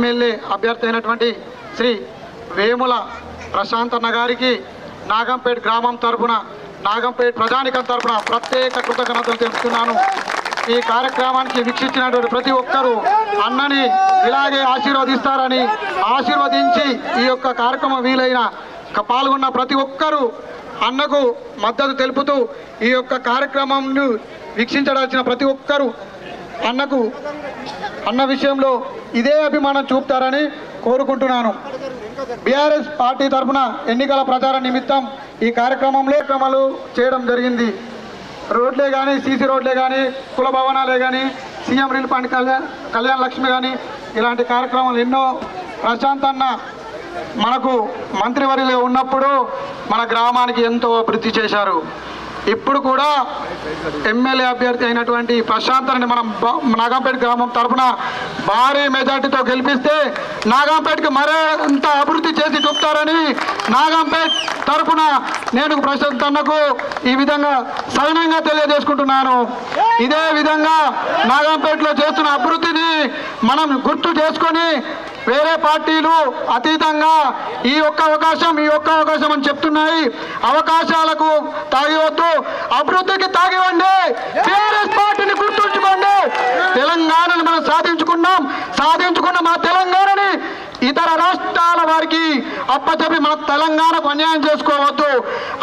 MLA అభ్యర్థి అయినటువంటి శ్రీ వేముల ప్రశాంత్ అన్న గారికి నాగంపేట్ గ్రామం తరఫున, నాగంపేట్ ప్రజానికం తరఫున ప్రత్యేక కృతజ్ఞతలు తెలుపుతున్నాను. ఈ కార్యక్రమానికి వీక్షించినటువంటి ప్రతి ఒక్కరూ అన్నని ఇలాగే ఆశీర్వదిస్తారని ఆశీర్వదించి ఈ యొక్క కార్యక్రమం వీలైన పాల్గొన్న ప్రతి ఒక్కరూ అన్నకు మద్దతు తెలుపుతూ ఈ యొక్క కార్యక్రమంను వీక్షించడాల్సిన ప్రతి ఒక్కరూ అన్న విషయంలో ఇదే అభిమానం చూపుతారని కోరుకుంటున్నాను. బీఆర్ఎస్ పార్టీ తరఫున ఎన్నికల ప్రచార నిమిత్తం ఈ కార్యక్రమాలు చేయడం జరిగింది. రోడ్లే కానీ, సీసీ రోడ్లే కానీ, కుల భవనాలే కానీ, CM relief fund Kalyana Lakshmi కానీ ఇలాంటి కార్యక్రమాలు ఎన్నో ప్రశాంత్ అన్న మనకు మంత్రివర్యులుగా ఉన్నప్పుడు మన గ్రామానికి ఎంతో అభివృద్ధి చేశారు. ఇప్పుడు కూడా ఎమ్మెల్యే అభ్యర్థి అయినటువంటి ప్రశాంత్ అని మనం నాగంపేట గ్రామం తరఫున భారీ మెజార్టీతో గెలిపిస్తే నాగంపేటకి మరింత అభివృద్ధి చేసి చూపుతారని నాగంపేట తరఫున నేను ప్రశాంత్ అన్నకు ఈ విధంగా సవినయంగా తెలియజేసుకుంటున్నాను. ఇదే విధంగా నాగంపేటలో చేస్తున్న అభివృద్ధిని మనం గుర్తు చేసుకొని వేరే పార్టీలు అతీతంగా ఈ ఒక్క అవకాశం అని చెప్తున్నాయి. అవకాశాలకు తాగివద్దు, అభివృద్ధికి తాగివ్వండి. టీఆర్ఎస్ పార్టీని గుర్తుంచుకోండి. తెలంగాణను మనం సాధించుకున్న మా తెలంగాణని ఇతర రాష్ట్రాల వారికి అప్పచెప్పి మన తెలంగాణకు అన్యాయం చేసుకోవద్దు.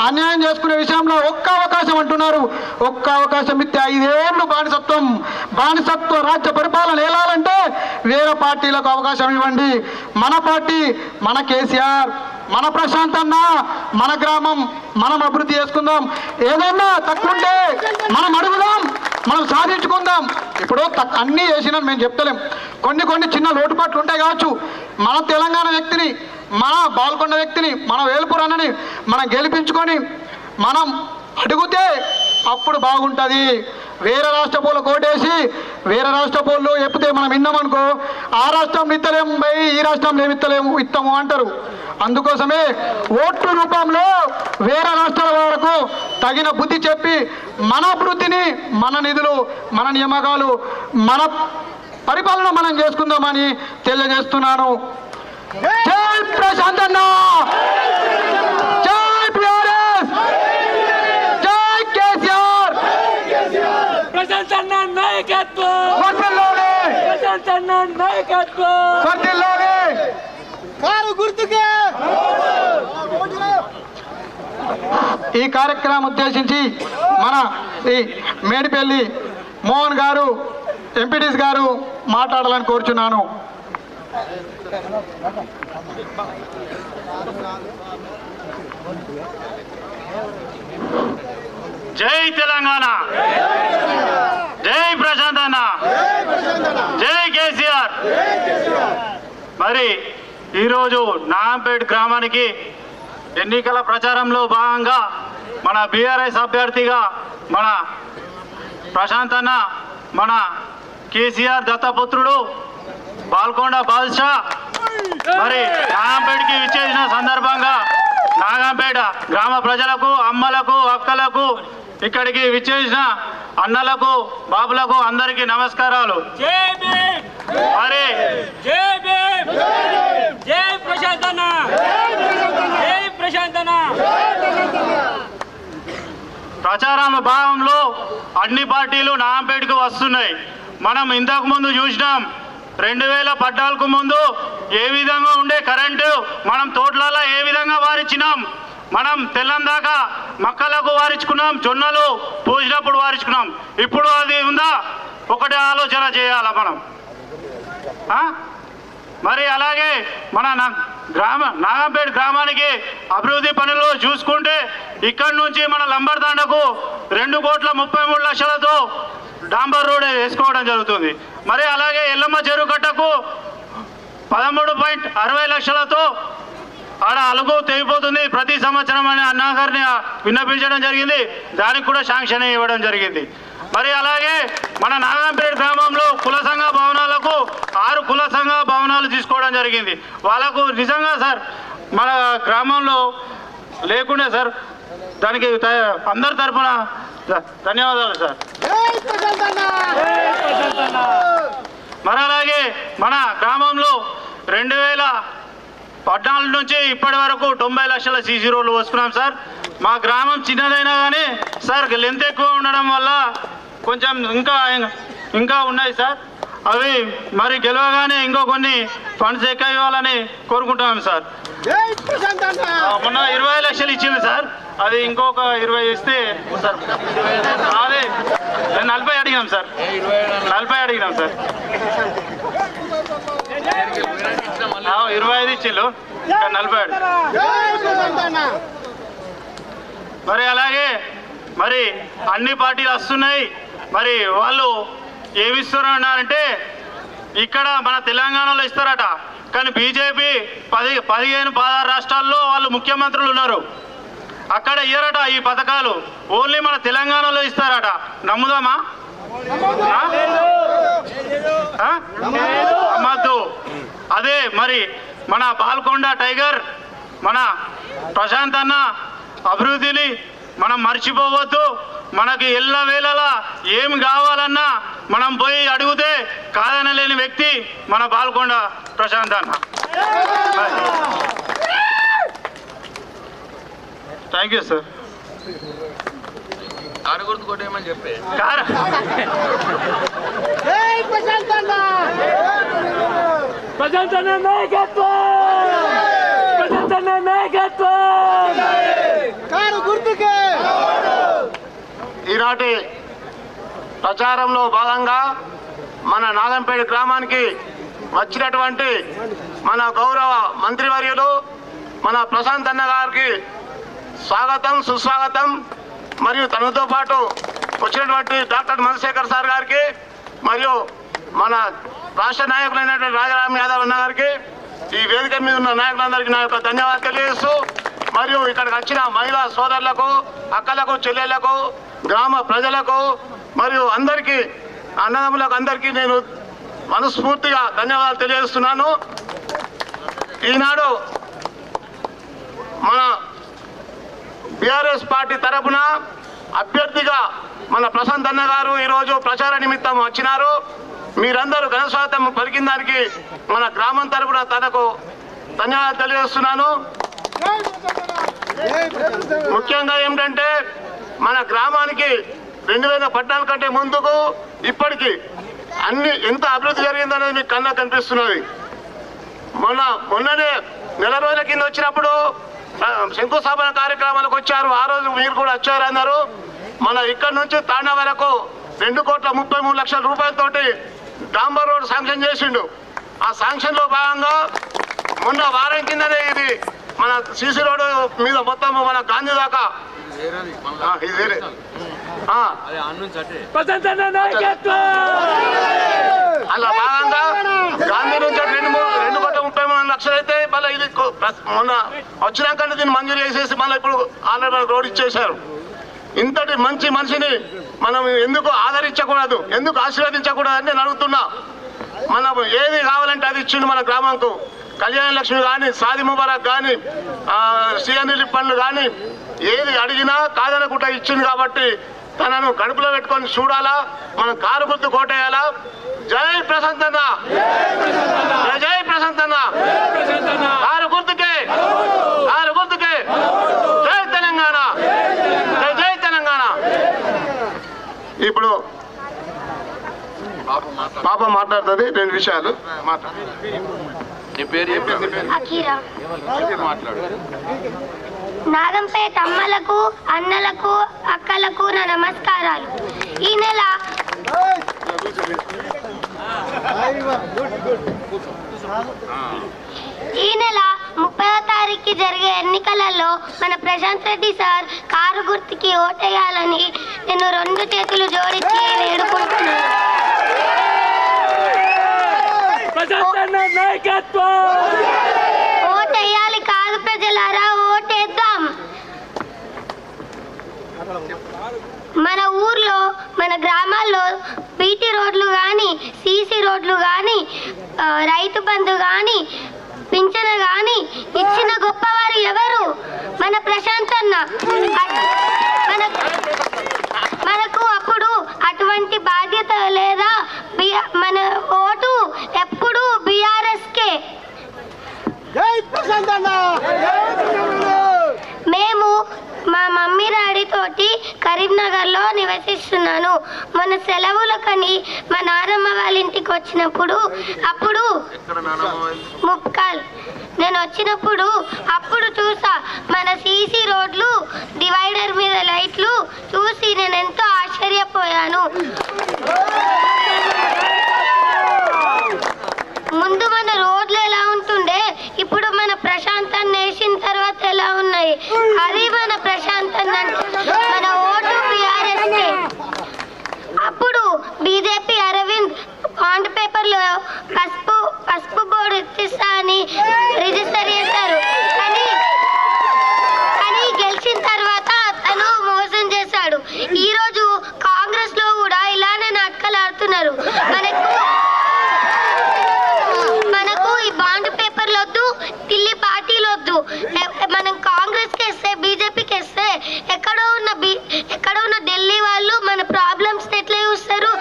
అన్యాయం చేసుకునే విషయంలో ఒక్క అవకాశం అంటున్నారు. ఒక్క అవకాశం ఇస్తే 5 ఏళ్ళు బానిసత్వ రాజ్య పరిపాలన ఏలాలంటే వేరే పార్టీలకు అవకాశం ఇవ్వండి. మన పార్టీ, మన కేసీఆర్, మన ప్రశాంత్ అన్న, మన గ్రామం మనం అభివృద్ధి చేసుకుందాం. ఏదన్నా తక్కువ ఉంటే మనం అడుగుదాం, మనం సాధించుకుందాం. ఇప్పుడు అన్నీ చేసినా మేము చెప్తలేం. కొన్ని చిన్న లోటుపాట్లు ఉంటాయి కావచ్చు. మన తెలంగాణ వ్యక్తిని, మన బాల్కొండ వ్యక్తిని, మన వేల్పూర్ అన్నని మనం గెలిపించుకొని మనం అడిగితే అప్పుడు బాగుంటుంది. వేరే రాష్ట్ర పోలు కోటేసి వేరే రాష్ట్ర పోళ్ళు ఎప్పితే మనం విన్నామనుకో, ఆ రాష్ట్రం ఇత్తలేము పోయి ఈ రాష్ట్రంలో ఇస్తాము అంటారు. అందుకోసమే ఓట్ల రూపంలో వేరే రాష్ట్రాల వరకు తగిన బుద్ధి చెప్పి మన అభివృద్ధిని, మన నిధులు, మన నియామకాలు, మన పరిపాలన మనం చేసుకుందామని తెలియజేస్తున్నాను. జై ప్రశాంత్ అన్న, జై బీఆర్ఎస్, జై కేసీఆర్. ప్రశాంత్ అన్న నాయకత్వం, ప్రశాంత్ అన్న నాయకత్వం. ఈ కార్యక్రమం ఉద్దేశించి మన ఈ మేడిపల్లి మోహన్ గారు, ఎంపీటీసీ గారు మాట్లాడాలని కోరుచున్నాను. జై తెలంగాణ, జై ప్రశాంత్ అన్న, జై కేసీఆర్. మరి ఈరోజు నాగంపేట గ్రామానికి ఎన్నికల ప్రచారంలో భాగంగా మన బీఆర్ఎస్ అభ్యర్థిగా మన ప్రశాంత్ అన్న, మన కేసీఆర్ దత్తపుత్రుడు బాల్కొండ బాద్షా మరి నాగంపేటకి విచ్చేసిన సందర్భంగా నాగంపేట గ్రామ ప్రజలకు, అమ్మలకు, అక్కలకు, ఇక్కడికి విచ్చేసిన అన్నలకు, బాబులకు అందరికీ నమస్కారాలు. మరి ప్రచారం భాగంలో అన్ని పార్టీలు నాగంపేటకు వస్తున్నాయి. మనం ఇంతకు ముందు చూసినాం, 2014 ముందు ఏ విధంగా ఉండే కరెంటు, మనం తోటలలో ఏ విధంగా వారించినాం, మనం తెల్లం దాకా మక్కలకు వారించుకున్నాం, జొన్నలు పూసినప్పుడు వారించుకున్నాం. ఇప్పుడు అది ఉందా? ఒకటే ఆలోచన చేయాలా మనం. మరి అలాగే మన నాగంపేట గ్రామానికి అభివృద్ధి పనులు చూసుకుంటే ఇక్కడి నుంచి మన లంబర్దాండకు 2,33,00,000తో డాంబర్ రోడ్ వేసుకోవడం జరుగుతుంది. మరి అలాగే ఎల్లమ్మ చెరువు కట్టకు 13.60 లక్షలతో ఆడ అలుగు తెగిపోతుంది ప్రతి సంవత్సరం అని అన్నగారిని విన్నపించడం జరిగింది. దానికి కూడా శాంక్షన్ ఇవ్వడం జరిగింది. మరి అలాగే మన నాగంపేట గ్రామంలో కుల సంఘ భవనాలకు 6 కుల సంఘ భవనాలు తీసుకోవడం జరిగింది. వాళ్ళకు నిజంగా సార్ మన గ్రామంలో లేకుండే సార్, దానికి అందరి తరఫున ధన్యవాదాలు సార్. మరి అలాగే మన గ్రామంలో 2014 నుంచి ఇప్పటి వరకు 90 లక్షల సీసీ రోడ్లు వస్తున్నాం సార్. మా గ్రామం చిన్నదైనా కానీ సార్ లెంత్ ఎక్కువ ఉండడం వల్ల కొంచెం ఇంకా ఉన్నాయి సార్. అవి మరి గెలవగానే ఇంకో కొన్ని ఫండ్స్ ఎక్కువ ఇవ్వాలని కోరుకుంటున్నాం సార్. మొన్న 20 లక్షలు ఇచ్చింది సార్, అది ఇంకొక 20 ఇస్తే సార్ అదే 40 అడిగినాం సార్, 40 అడిగినాం సార్. 25 ఇచ్చిళ్ళు, 40 మరి అలాగే మరి అన్ని పార్టీలు వస్తున్నాయి. మరి వాళ్ళు ఏమి ఇస్తారు అన్నారంటే ఇక్కడ మన తెలంగాణలో ఇస్తారట, కానీ బీజేపీ 15-16 రాష్ట్రాల్లో వాళ్ళు ముఖ్యమంత్రులు ఉన్నారు, అక్కడ ఇయ్యరట ఈ పథకాలు, ఓన్లీ మన తెలంగాణలో ఇస్తారట. నమ్ముదామా? నమ్మద్దు. అదే మరి మన బాల్కొండ టైగర్ మన ప్రశాంత్ అన్న అభివృద్ధిని మనం మర్చిపోవద్దు. మనకి ఎల్లవేళలా ఏం కావాలన్నా మనం పోయి అడిగితే కాదనలేని వ్యక్తి మన బాల్కొండ ప్రశాంత్ అన్న. Thank you sir. కారు గుర్తు కొట్టేయమని చెప్పే ప్రశాంత్ అన్న నాయకత్వం, ప్రశాంత్ అన్న నాయకత్వం. ఈనాటి ప్రచారంలో భాగంగా మన నాగంపేట గ్రామానికి వచ్చినటువంటి మన గౌరవ మంత్రివర్యులు మన ప్రశాంత్ అన్న గారికి స్వాగతం సుస్వాగతం. మరియు తనతో పాటు వచ్చినటువంటి డాక్టర్ మధుశేఖర్ సార్ గారికి మరియు మన రాష్ట్ర నాయకులైనటువంటి రాజారాం యాదవ్ అన్న గారికి, ఈ వేదిక మీద ఉన్న నాయకులందరికీ నా యొక్క ధన్యవాదాలు తెలియజేస్తూ, మరియు ఇక్కడికి వచ్చిన మహిళా సోదరులకు, అక్కలకు, చెల్లెళ్లకు, గ్రామ ప్రజలకు మరియు అందరికీ అన్నదమ్ములకు అందరికీ నేను మనస్ఫూర్తిగా ధన్యవాదాలు తెలియజేస్తున్నాను. ఈనాడు మన బీఆర్ఎస్ పార్టీ తరఫున అభ్యర్థిగా మన ప్రశాంత్ అన్న గారు ఈరోజు ప్రచార నిమిత్తం వచ్చినారు. మీరందరూ ఘనస్వాగతం పలికిన దానికి మన గ్రామం తరఫున తనకు ధన్యవాదాలు తెలియజేస్తున్నాను. ముఖ్యంగా ఏమిటంటే మన గ్రామానికి 2014 కంటే ముందుకు ఇప్పటికీ ఎంత అభివృద్ధి జరిగిందనేది మీకు కన్నా కనిపిస్తున్నది. మొన్ననే నెల రోజుల కింద వచ్చినప్పుడు శంకుస్థాపన కార్యక్రమాలకు వచ్చారు, ఆ రోజు మీరు కూడా వచ్చారు అన్నారు. మన ఇక్కడ నుంచి తాండా వరకు 2,33,00,000 రూపాయలతోటి డాంబర్ రోడ్ శాంక్షన్ చేసిండు. ఆ శాంక్షన్ లో భాగంగా మొన్న వారం కిందనే ఇది మన సీసీ రోడ్డు మీద మొత్తం మన గాంధీ దాకా అలా భాగంగా గాంధీ నుంచి 2,33,00,000 అయితే మళ్ళీ ఇది మొన్న వచ్చినాక దీన్ని మంజూరు చేసేసి మళ్ళీ ఇప్పుడు ఆల్రెడీ రోడ్ ఇచ్చేశారు. ఇంతటి మంచి మనిషిని మనం ఎందుకు ఆదరించకూడదు, ఎందుకు ఆశీర్వదించకూడదు అని నేను అడుగుతున్నా. మనం ఏది కావాలంటే అది ఇచ్చిండు మన గ్రామంకు. కళ్యాణ లక్ష్మి కానీ, సాది ముబారక్ కానీ, సీఎన్ఎల్ పనులు కానీ ఏది అడిగినా కాదనకుండా ఇచ్చింది. కాబట్టి తనను కడుపులో పెట్టుకొని చూడాలా, మనం కారు గుర్తు కోటేయాలా. జై ప్రశాంత్ అన్న, జై ప్రశాంత్ అన్న, కారు గుర్తుకే, కారు గుర్తుకే. జై తెలంగాణ, జై జై తెలంగాణ. ఇప్పుడు పాప మాట్లాడుతుంది 2 విషయాలు మాట్లాడు. నాగంపేట అమ్మలకు, అన్నలకు, అక్కలకు నా నమస్కారాలు. ఈ నెల 30వ తారీఖుకి జరిగే ఎన్నికలలో మన ప్రశాంత్ రెడ్డి సార్ కారు గుర్తుకి ఓటేయాలని నేను 2 చేతులు జోడించి వేడుకుంటున్నాను. ఓటేయాలి కాదు ప్రజలారా, ఓటేద్దాం. మన ఊర్లో, మన గ్రామాల్లో బీటీ రోడ్లు కానీ, సీసీ రోడ్లు కానీ, రైతు బంధు కానీ, పింఛన కానీ ఇచ్చిన గొప్పవారు ఎవరు? మన ప్రశాంత్ అన్న. మనకు అప్పుడు అటువంటి బాధ్యత లేదా? మన ఓటు ఎప్పుడు బీఆర్ఎస్కే. కరీంనగర్లో నివసిస్తున్నాను. మన సెలవులకని మా నాన్నమ్మ వాళ్ళ ఇంటికి వచ్చినప్పుడు ముప్కాల్ నేను వచ్చినప్పుడు అప్పుడు చూసా మన సీసీ రోడ్లు, డివైడర్ మీద లైట్లు చూసి నేను ఎంతో ఆశ్చర్యపోయాను. ముందు మన రోడ్లు ఎలా ఉంటుండే, ఇప్పుడు మన ప్రశాంతాన్ని వేసిన తర్వాత ఎలా ఉన్నాయి. అది మన ప్రశాంతాన్ని మన ఓటు బీఆర్ఎస్కే. అప్పుడు బీజేపీ అరవింద్ బాండ్ పేపర్లో పసుపు బోర్డు ఎత్తిస్తా అని రిజిస్టర్ చేశారు. కానీ గెలిచిన తర్వాత తను మోసం చేశాడు. ఈరోజు కాంగ్రెస్ లో కూడా ఇలానే నాటకాలు ఆడుతున్నారు. మనకు ఈ బాండ్ పేపర్లు వద్దు, ఢిల్లీ పార్టీలు వద్దు. మనం కాంగ్రెస్కి వేస్తే, బీజేపీకి వేస్తే ఎక్కడో ఉన్న ఢిల్లీ వాళ్ళు మన ప్రాబ్లమ్స్ ఎట్లా చూస్తారు.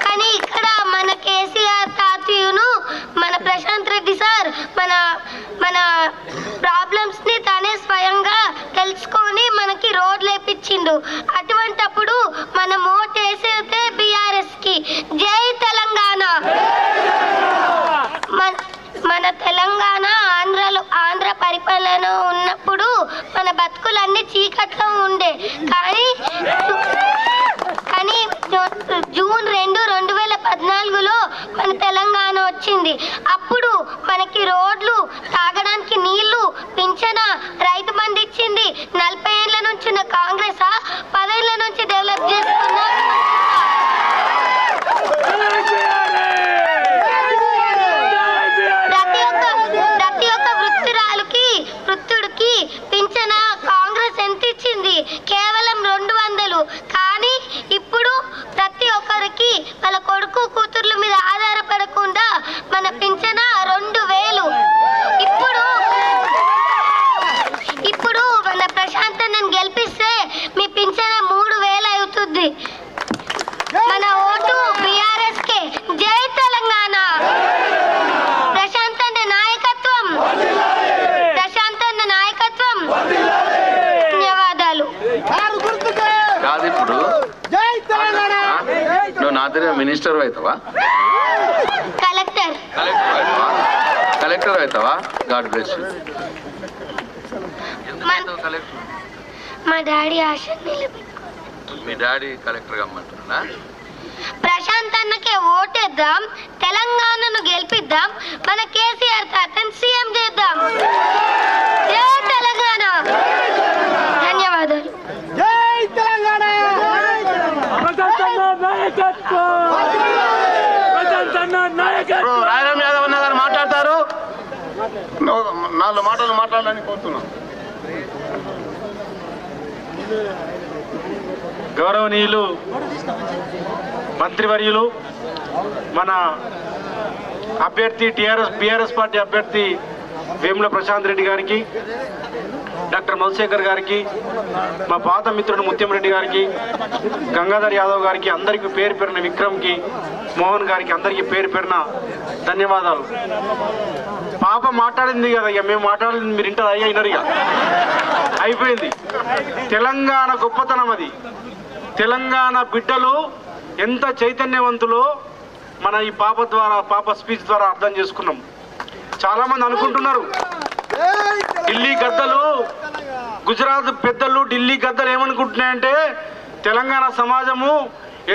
కానీ ఇక్కడ మన కేసీఆర్ తాతయ్యను, మన ప్రశాంత్ రెడ్డి సార్ మన ప్రాబ్లమ్స్ ని తానే స్వయంగా తెలుసుకొని మనకి రోడ్లు వేపించిండు. అటువంటప్పుడు మనం ఓటు వేసేదే బీఆర్ఎస్ కి. జై తెలంగాణ. మన తెలంగాణ ఆంధ్ర పరిపాలన ఉన్నప్పుడు మన బతుకులన్నీ చీకట్లో ఉండే. కానీ జూన్ 2, 2014లో మన తెలంగాణ వచ్చింది. అప్పుడు మనకి రోడ్లు, తాగడానికి నీళ్లు, పింఛన, రైతు బంధు ఇచ్చింది. 40 ఏళ్ల నుంచి ఉన్న కాంగ్రెస్ 10 ఏళ్ల నుంచి డెవలప్ చేసుకున్న ప్రతి ఒక్క వృత్తుడికి పింఛన కాంగ్రెస్ ఎంత ఇచ్చింది? కేవలం 200. కానీ ఇప్పుడు ప్రతి ఒక్కరికి వాళ్ళ కొడుకు కూతుర్ల మీద ఆధారపడకుండా మన పింఛన 2000. ఇప్పుడు మన ప్రశాంత్ గెలిపిస్తే మీ పింఛన 3000 అవుతుంది. మన ఓటు బీఆర్ఎస్ కే. జై తెలంగాణ. ప్రశాంత్ నాయకత్వం. ధన్యవాదాలు. కాదు, ఇప్పుడు నువ్వు నా దగ్గర మినిస్టర్ అవుతావా, కలెక్టర్ అవుతావా? God bless you. మా డాడీ ఆశ మీ డాడీ కలెక్టర్ కమ్మంటున్నా. ప్రశాంత్ అన్నకే ఓటేద్దాం, తెలంగాణను గెలిపిద్దాం, మన కేసీఆర్ తాతను సీఎం చేద్దాం. జై తెలంగాణ. ధన్యవాదాలు. జై తెలంగాణ. రాయరామ్ యాదవ్ అన్న గారు మాట్లాడతారు. 4 మాటలు మాట్లాడాలని కోరుతున్నాం. గౌరవనీయులు మంత్రివర్యులు, మన అభ్యర్థి బీఆర్ఎస్ పార్టీ అభ్యర్థి వేముల ప్రశాంత్ రెడ్డి గారికి, డాక్టర్ మధుశేఖర్ గారికి, మా పాత మిత్రుడు ముత్యం రెడ్డి గారికి, గంగాధర్ యాదవ్ గారికి, అందరికీ పేరు పేరున, విక్రమ్కి, మోహన్ గారికి, అందరికీ పేరు పేరున ధన్యవాదాలు. పాప మాట్లాడింది కదా, ఇక మేము మాట్లాడింది మీరు ఇంటర్ అయినారు, ఇక అయిపోయింది. తెలంగాణ గొప్పతనం అది. తెలంగాణ బిడ్డలు ఎంత చైతన్యవంతులో మన ఈ పాప స్పీచ్ ద్వారా అర్థం చేసుకున్నాం. చాలామంది అనుకుంటున్నారు ఢిల్లీ గద్దలు, గుజరాత్ పెద్దలు ఢిల్లీ గద్దలు ఏమనుకుంటున్నాయంటే తెలంగాణ సమాజము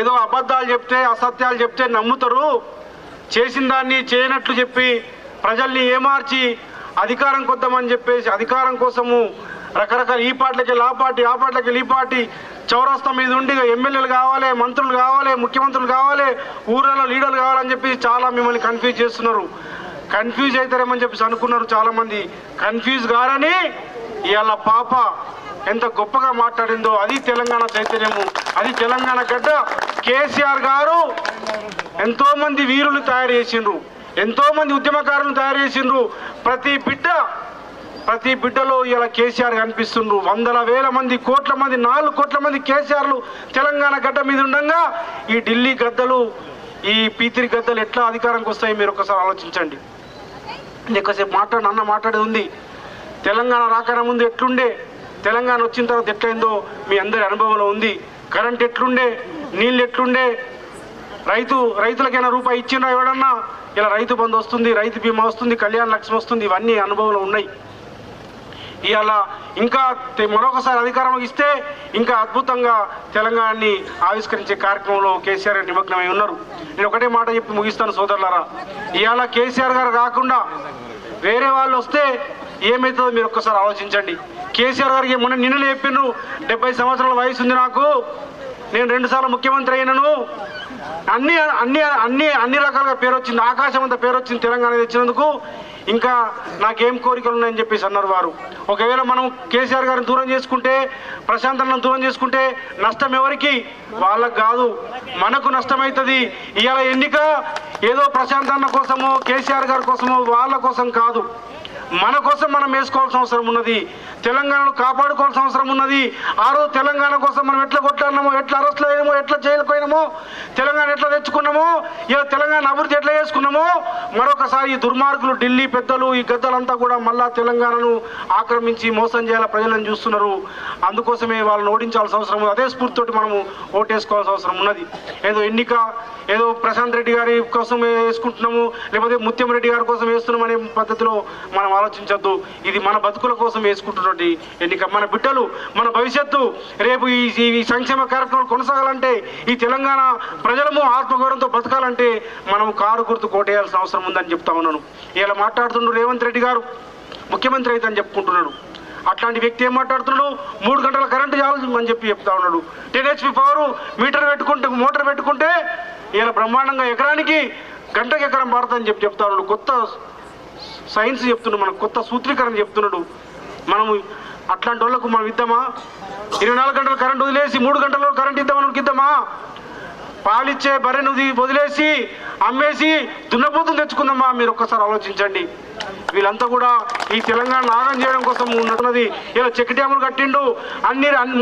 ఏదో అబద్ధాలు చెప్తే, అసత్యాలు చెప్తే నమ్ముతారు, చేసిన దాన్ని చేయనట్లు చెప్పి ప్రజల్ని ఏమార్చి అధికారం కొద్దామని చెప్పేసి అధికారం కోసము రకరకాల ఈ పార్టీలకి ఆ పార్టీ, ఆ పార్టీలకి ఈ పార్టీ చౌరస్తా మీద ఉండి ఎమ్మెల్యేలు కావాలి, మంత్రులు కావాలి, ముఖ్యమంత్రులు కావాలి, ఊర్లలో లీడర్లు కావాలని చెప్పి చాలా మిమ్మల్ని కన్ఫ్యూజ్ చేస్తున్నారు. కన్ఫ్యూజ్ అవుతారేమని చెప్పేసి అనుకున్నారు చాలామంది. కన్ఫ్యూజ్ కారని ఇవాళ పాప ఎంత గొప్పగా మాట్లాడిందో అది తెలంగాణ చైతన్యము, అది తెలంగాణ గడ్డ. కేసీఆర్ గారు ఎంతోమంది వీరులు తయారు చేసిండ్రు, ఎంతోమంది ఉద్యమకారులను తయారు చేసిండ్రు. ప్రతి బిడ్డలో ఇలా కేసీఆర్ కనిపిస్తుండ్రు. 100,000 మంది, కోట్ల మంది, 4 కోట్ల మంది కేసీఆర్లు తెలంగాణ గడ్డ మీద ఉండగా ఈ ఢిల్లీ గద్దలు, ఈ పీతిరి గద్దలు ఎట్లా అధికారంకి వస్తాయి మీరు ఒకసారి ఆలోచించండి. ఎక్కువసేపు అన్న మాట్లాడేది ఉంది. తెలంగాణ రాకన ముందు ఎట్లుండే, తెలంగాణ వచ్చిన తర్వాత ఎట్లయిందో మీ అందరి అనుభవంలో ఉంది. కరెంట్ ఎట్లుండే, నీళ్ళు ఎట్లుండే, రైతులకైనా రూపాయి ఇచ్చిండ్రా ఎవడన్నా? ఇలా రైతు బంధు వస్తుంది, రైతు బీమా వస్తుంది, కళ్యాణ లక్ష్మి వస్తుంది, ఇవన్నీ అనుభవంలో ఉన్నాయి. ఇవాళ ఇంకా మరొకసారి అధికారంలోకి ఇస్తే ఇంకా అద్భుతంగా తెలంగాణని ఆవిష్కరించే కార్యక్రమంలో కేసీఆర్ గారు నిమగ్నమై ఉన్నారు. నేను ఒకటే మాట చెప్పి ముగిస్తాను సోదరులారా, ఇవాళ కేసీఆర్ గారు కాకుండా వేరే వాళ్ళు వస్తే ఏమవుతుందో మీరు ఒక్కసారి ఆలోచించండి. కేసీఆర్ గారికి నిన్న చెప్పిండ్రు, 70 సంవత్సరాల వయసు ఉంది నాకు, నేను 2 సార్లు ముఖ్యమంత్రి అయినను, అన్ని అన్ని అన్ని అన్ని రకాలుగా పేరు వచ్చింది, ఆకాశం అంతా పేరు వచ్చింది తెలంగాణ తెచ్చినందుకు, ఇంకా నాకేం కోరికలు ఉన్నాయని చెప్పేసి అన్నారు వారు. ఒకవేళ మనం కేసీఆర్ గారిని దూరం చేసుకుంటే, ప్రశాంతను దూరం చేసుకుంటే నష్టం ఎవరికి? వాళ్ళకు కాదు, మనకు నష్టమవుతుంది. ఇవాళ ఎన్నిక ఏదో ప్రశాంతన్న కోసమో కేసీఆర్ గారి కోసమో వాళ్ళ కోసం కాదు, మన కోసం మనం వేసుకోవాల్సిన అవసరం ఉన్నది. తెలంగాణను కాపాడుకోవాల్సిన అవసరం ఉన్నది. ఆ రోజు తెలంగాణ కోసం మనం ఎట్లా కొట్లాడినామో, ఎట్లా అరెస్టులు అయ్యామో, ఎట్లా జైలుకు పోయినామో, తెలంగాణ ఎట్లా తెచ్చుకున్నామో, ఇలా తెలంగాణ అభివృద్ధి ఎట్లా చేసుకున్నామో, మరొకసారి ఈ దుర్మార్గులు ఢిల్లీ పెద్దలు ఈ గద్దలంతా కూడా మళ్ళా తెలంగాణను ఆక్రమించి మోసం చేయాల ప్రజలను చూస్తున్నారు. అందుకోసమే వాళ్ళని ఓడించాల్సిన అవసరం ఉంది. అదే స్ఫూర్తితోటి మనము ఓటేసుకోవాల్సిన అవసరం ఉన్నది. ఏదో ఎన్నిక ఏదో ప్రశాంత్ రెడ్డి గారి కోసం వేసుకుంటున్నాము, లేకపోతే ముత్యం రెడ్డి గారి కోసం వేస్తున్నాం అనే పద్ధతిలో మనం ఆలోచించద్దు. ఇది మన బతుకుల కోసం వేసుకుంటున్నటువంటి ఎన్నిక. మన బిడ్డలు, మన భవిష్యత్తు, రేపు ఈ సంక్షేమ కార్యక్రమాలు కొనసాగాలంటే, ఈ తెలంగాణ ప్రజలము ఆత్మగౌరవంతో బతకాలంటే మనం కారు గుర్తు కోటేయాల్సిన అవసరం ఉందని చెప్తా ఉన్నాను. ఇలా మాట్లాడుతుండ్రు రేవంత్ రెడ్డి గారు ముఖ్యమంత్రి అయితే అని చెప్పుకుంటున్నాడు. అట్లాంటి వ్యక్తి ఏం మాట్లాడుతున్నాడు? 3 గంటల కరెంటు చాలు అని చెప్పి చెప్తా ఉన్నాడు. 10 HP పవర్ మోటార్ పెట్టుకుంటే ఇలా బ్రహ్మాండంగా ఎకరానికి గంటకి ఎకరం పడుతుందని చెప్పి చెప్తా ఉన్నాడు. కొత్త సైన్స్ చెప్తున్నాడు, మనకు కొత్త సూత్రీకరణ చెప్తున్నాడు. మనము అట్లాంటి వాళ్ళకు మనం ఇద్దామా? 24 గంటలు కరెంటు వదిలేసి 3 గంటల్లో కరెంట్ ఇద్దామని ఇద్దామా? పాలిచ్చే బర్రెను వదిలేసి అమ్మేసి దున్నపోతులు తెచ్చుకుందామా? మీరు ఒక్కసారి ఆలోచించండి. వీళ్ళంతా కూడా ఈ తెలంగాణ నాగం చేయడం కోసం ఉన్నది. ఇలా చెక్ డ్యాములు కట్టిండు,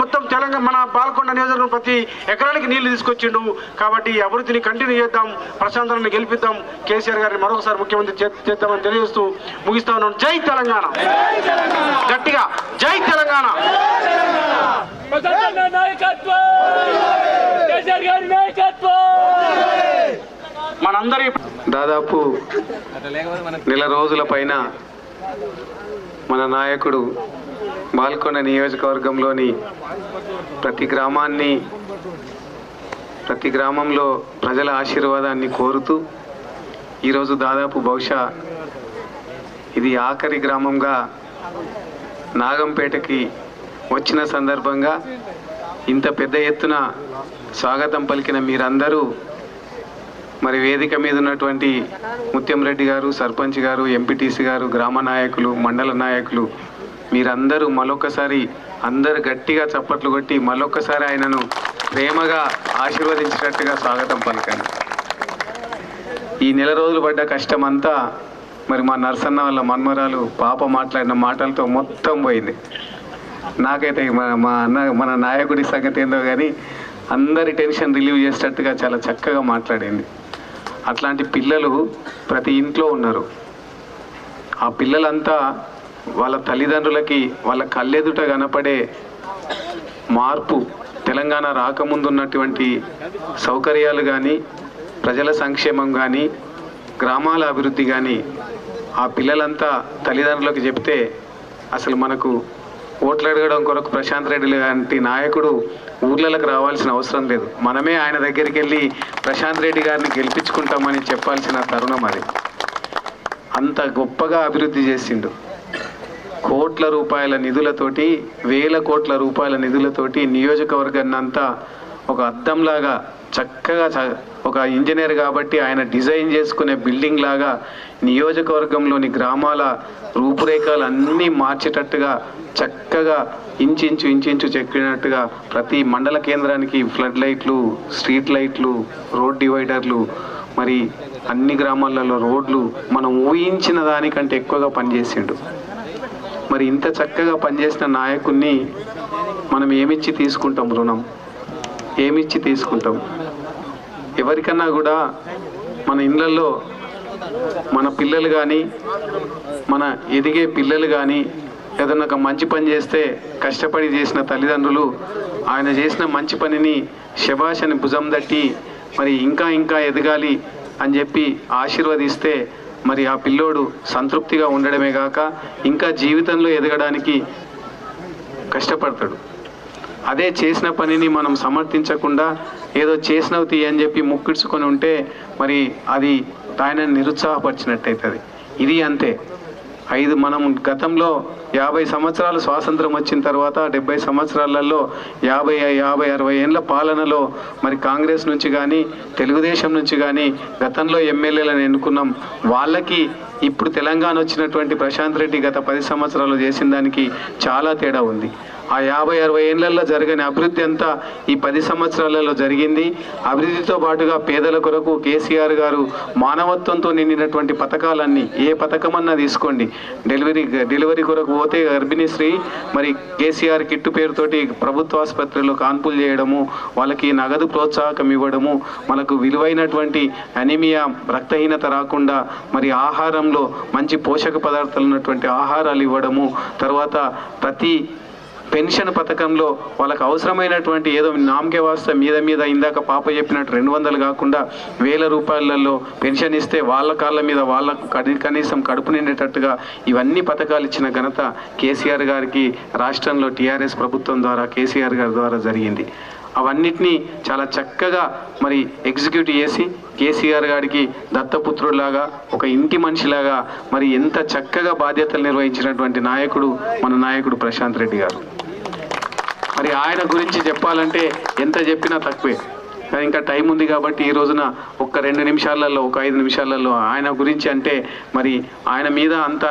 మొత్తం తెలంగాణ మన పాల్కొండ నియోజకవర్గం ప్రతి ఎకరానికి నీళ్లు తీసుకొచ్చిండు. కాబట్టి ఈ అభివృద్ధిని కంటిన్యూ చేద్దాం, ప్రశాంతతని గెలిపిద్దాం, కేసీఆర్ గారిని మరొకసారి ముఖ్యమంత్రి చేద్దామని తెలియజేస్తూ ముగిస్తా ఉన్నాను. జై తెలంగాణ! గట్టిగా జై తెలంగాణ! మనందరి దాదాపు నెల రోజుల పైన మన నాయకుడు బాల్కొండ నియోజకవర్గంలోని ప్రతి గ్రామంలో ప్రజల ఆశీర్వాదాన్ని కోరుతూ ఈరోజు దాదాపు బహుశా ఇది ఆఖరి గ్రామంగా నాగంపేటకి వచ్చిన సందర్భంగా ఇంత పెద్ద ఎత్తున స్వాగతం పలికిన మీరందరూ, మరి వేదిక మీద ఉన్నటువంటి ముత్యం రెడ్డి గారు, సర్పంచ్ గారు, ఎంపీటీసీ గారు, గ్రామ నాయకులు, మండల నాయకులు, మీరందరూ మరొకసారి అందరు గట్టిగా చప్పట్లు కొట్టి మరొకసారి ఆయనను ప్రేమగా ఆశీర్వదించినట్టుగా స్వాగతం పలకండి. ఈ నెల రోజులు పడ్డ కష్టం అంతా మరి మా నరసన్న వాళ్ళ మన్మరాలు పాప మాట్లాడిన మాటలతో మొత్తం పోయింది. నాకైతే మన నాయకుడి సంగతి ఏందో కానీ అందరి టెన్షన్ రిలీవ్ చేసేటట్టుగా చాలా చక్కగా మాట్లాడింది. అట్లాంటి పిల్లలు ప్రతి ఇంట్లో ఉన్నారు. ఆ పిల్లలంతా వాళ్ళ తల్లిదండ్రులకి వాళ్ళ కళ్ళెదుట కనపడే మార్పు, తెలంగాణ రాకముందు ఉన్నటువంటి సౌకర్యాలు కానీ, ప్రజల సంక్షేమం కానీ, గ్రామాల అభివృద్ధి కానీ ఆ పిల్లలంతా తల్లిదండ్రులకు చెప్తే అసలు మనకు ఓట్లు అడగడం కొరకు ప్రశాంత్ రెడ్డి లాంటి నాయకుడు ఊర్లలకు రావాల్సిన అవసరం లేదు. మనమే ఆయన దగ్గరికి వెళ్ళి ప్రశాంత్ రెడ్డి గారిని గెలిపించుకుంటామని చెప్పాల్సిన తరుణం అది. అంత గొప్పగా అభివృద్ధి చేసిండు. కోట్ల రూపాయల నిధులతోటి, వేల కోట్ల రూపాయల నిధులతోటి నియోజకవర్గాన్ని అంతా ఒక అద్దంలాగా చక్కగా, ఒక ఇంజనీర్ కాబట్టి ఆయన డిజైన్ చేసుకునే బిల్డింగ్ లాగా నియోజకవర్గంలోని గ్రామాల రూపురేఖలు అన్నీ మార్చేటట్టుగా చక్కగా ఇంచించు చెక్కినట్టుగా ప్రతి మండల కేంద్రానికి ఫ్లడ్ లైట్లు, స్ట్రీట్ లైట్లు, రోడ్ డివైడర్లు, మరి అన్ని గ్రామాలలో రోడ్లు మనం ఊహించిన దానికంటే ఎక్కువగా పనిచేసిండు. మరి ఇంత చక్కగా పనిచేసిన నాయకుడిని మనం ఏమిచ్చి తీసుకుంటాం? రుణం ఏమిచ్చి తీసుకుంటాం? ఎవరికన్నా కూడా మన ఇళ్ళల్లో మన పిల్లలు కానీ, మన ఎదిగే పిల్లలు కానీ ఏదన్నా ఒక మంచి పని చేస్తే కష్టపడి చేసిన తల్లిదండ్రులు ఆయన చేసిన మంచి పనిని శభాష్ అని భుజం తట్టి మరి ఇంకా ఇంకా ఎదగాలి అని చెప్పి ఆశీర్వదిస్తే మరి ఆ పిల్లోడు సంతృప్తిగా ఉండడమే కాక ఇంకా జీవితంలో ఎదగడానికి కష్టపడతాడు. అదే చేసిన పనిని మనం సమర్థించకుండా ఏదో చేసినవుతి అని చెప్పి ముక్కిడ్చుకొని ఉంటే మరి అది ఆయన నిరుత్సాహపరిచినట్టయితుంది. ఇది అంతే. మనం గతంలో 50 సంవత్సరాలు స్వాతంత్రం వచ్చిన తర్వాత 70 సంవత్సరాలలో 50-60 ఏళ్ళ పాలనలో మరి కాంగ్రెస్ నుంచి కానీ తెలుగుదేశం నుంచి కానీ గతంలో ఎమ్మెల్యేలను ఎన్నుకున్నాం. వాళ్ళకి ఇప్పుడు తెలంగాణ వచ్చినటువంటి ప్రశాంత్ రెడ్డి గత 10 సంవత్సరాలు చేసిన దానికి చాలా తేడా ఉంది. ఆ 50-60 ఏళ్లలో జరగని అభివృద్ధి అంతా ఈ 10 సంవత్సరాలలో జరిగింది. అభివృద్ధితో పాటుగా పేదల కొరకు కేసీఆర్ గారు మానవత్వంతో నిండినటువంటి పథకాలన్నీ, ఏ పథకమన్నా తీసుకోండి, డెలివరీ కొరకు పోతే గర్భిణీశ్రీ మరి కేసీఆర్ కిట్టు పేరుతోటి ప్రభుత్వ ఆసుపత్రిలో కాన్పులు చేయడము, వాళ్ళకి నగదు ప్రోత్సాహకం ఇవ్వడము, మనకు విలువైనటువంటి అనీమియా రక్తహీనత రాకుండా మరి ఆహారంలో మంచి పోషక పదార్థాలు ఉన్నటువంటి ఆహారాలు ఇవ్వడము, తర్వాత ప్రతి పెన్షన్ పథకంలో వాళ్ళకు అవసరమైనటువంటి ఏదో నామకే వాస్త మీద ఇందాక పాప చెప్పినట్టు 200 కాకుండా 1000 రూపాయలలో పెన్షన్ ఇస్తే వాళ్ళ కాళ్ళ మీద వాళ్ళకు కనీసం కడుపు నిండేటట్టుగా ఇవన్నీ పథకాలు ఇచ్చిన ఘనత కేసీఆర్ గారికి రాష్ట్రంలో టీఆర్ఎస్ ప్రభుత్వం ద్వారా కేసీఆర్ గారి ద్వారా జరిగింది. అవన్నిటినీ చాలా చక్కగా మరి ఎగ్జిక్యూట్ చేసి కేసీఆర్ గారికి దత్తపుత్రుడిలాగా ఒక ఇంటి మనిషిలాగా మరి ఎంత చక్కగా బాధ్యతలు నిర్వహించినటువంటి నాయకుడు మన నాయకుడు ప్రశాంత్ రెడ్డి గారు. మరి ఆయన గురించి చెప్పాలంటే ఎంత చెప్పినా తక్కువే. ఇంకా టైం ఉంది కాబట్టి ఈ రోజున ఒక 2 నిమిషాలలో ఒక 5 నిమిషాలలో ఆయన గురించి అంటే మరి ఆయన మీద అంత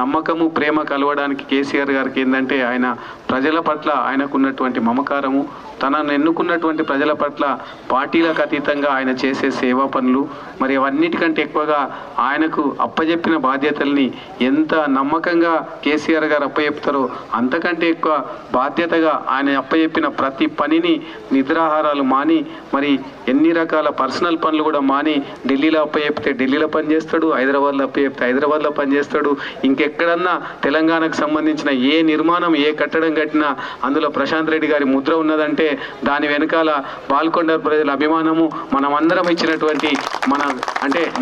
నమ్మకము ప్రేమ కలవడానికి కేసీఆర్ గారికి ఏంటంటే ఆయన ప్రజల పట్ల ఆయనకున్నటువంటి మమకారము, తనను ఎన్నుకున్నటువంటి ప్రజల పట్ల పార్టీలకు అతీతంగా ఆయన చేసే సేవా పనులు, మరి అవన్నిటికంటే ఎక్కువగా ఆయనకు అప్పజెప్పిన బాధ్యతల్ని ఎంత నమ్మకంగా కేసీఆర్ గారు అప్పచెప్తారో అంతకంటే ఎక్కువ బాధ్యతగా ఆయన అప్పచెప్పిన ప్రతి పనిని నిద్రాహారాలు మాని మరి ఎన్ని రకాల పర్సనల్ పనులు కూడా మాని ఢిల్లీలో అప్పచెప్తే ఢిల్లీలో పనిచేస్తాడు, హైదరాబాద్లో అప్పచెప్తే హైదరాబాద్లో పనిచేస్తాడు. ఇంకెక్కడన్నా తెలంగాణకు సంబంధించిన ఏ నిర్మాణం ఏ కట్టడం కట్టినా అందులో ప్రశాంత్ రెడ్డి గారి ముద్ర ఉన్నదంటే దాని వెనకాల బాల్కొండ ప్రజల అభిమానము, మనమందరం ఇచ్చినటువంటి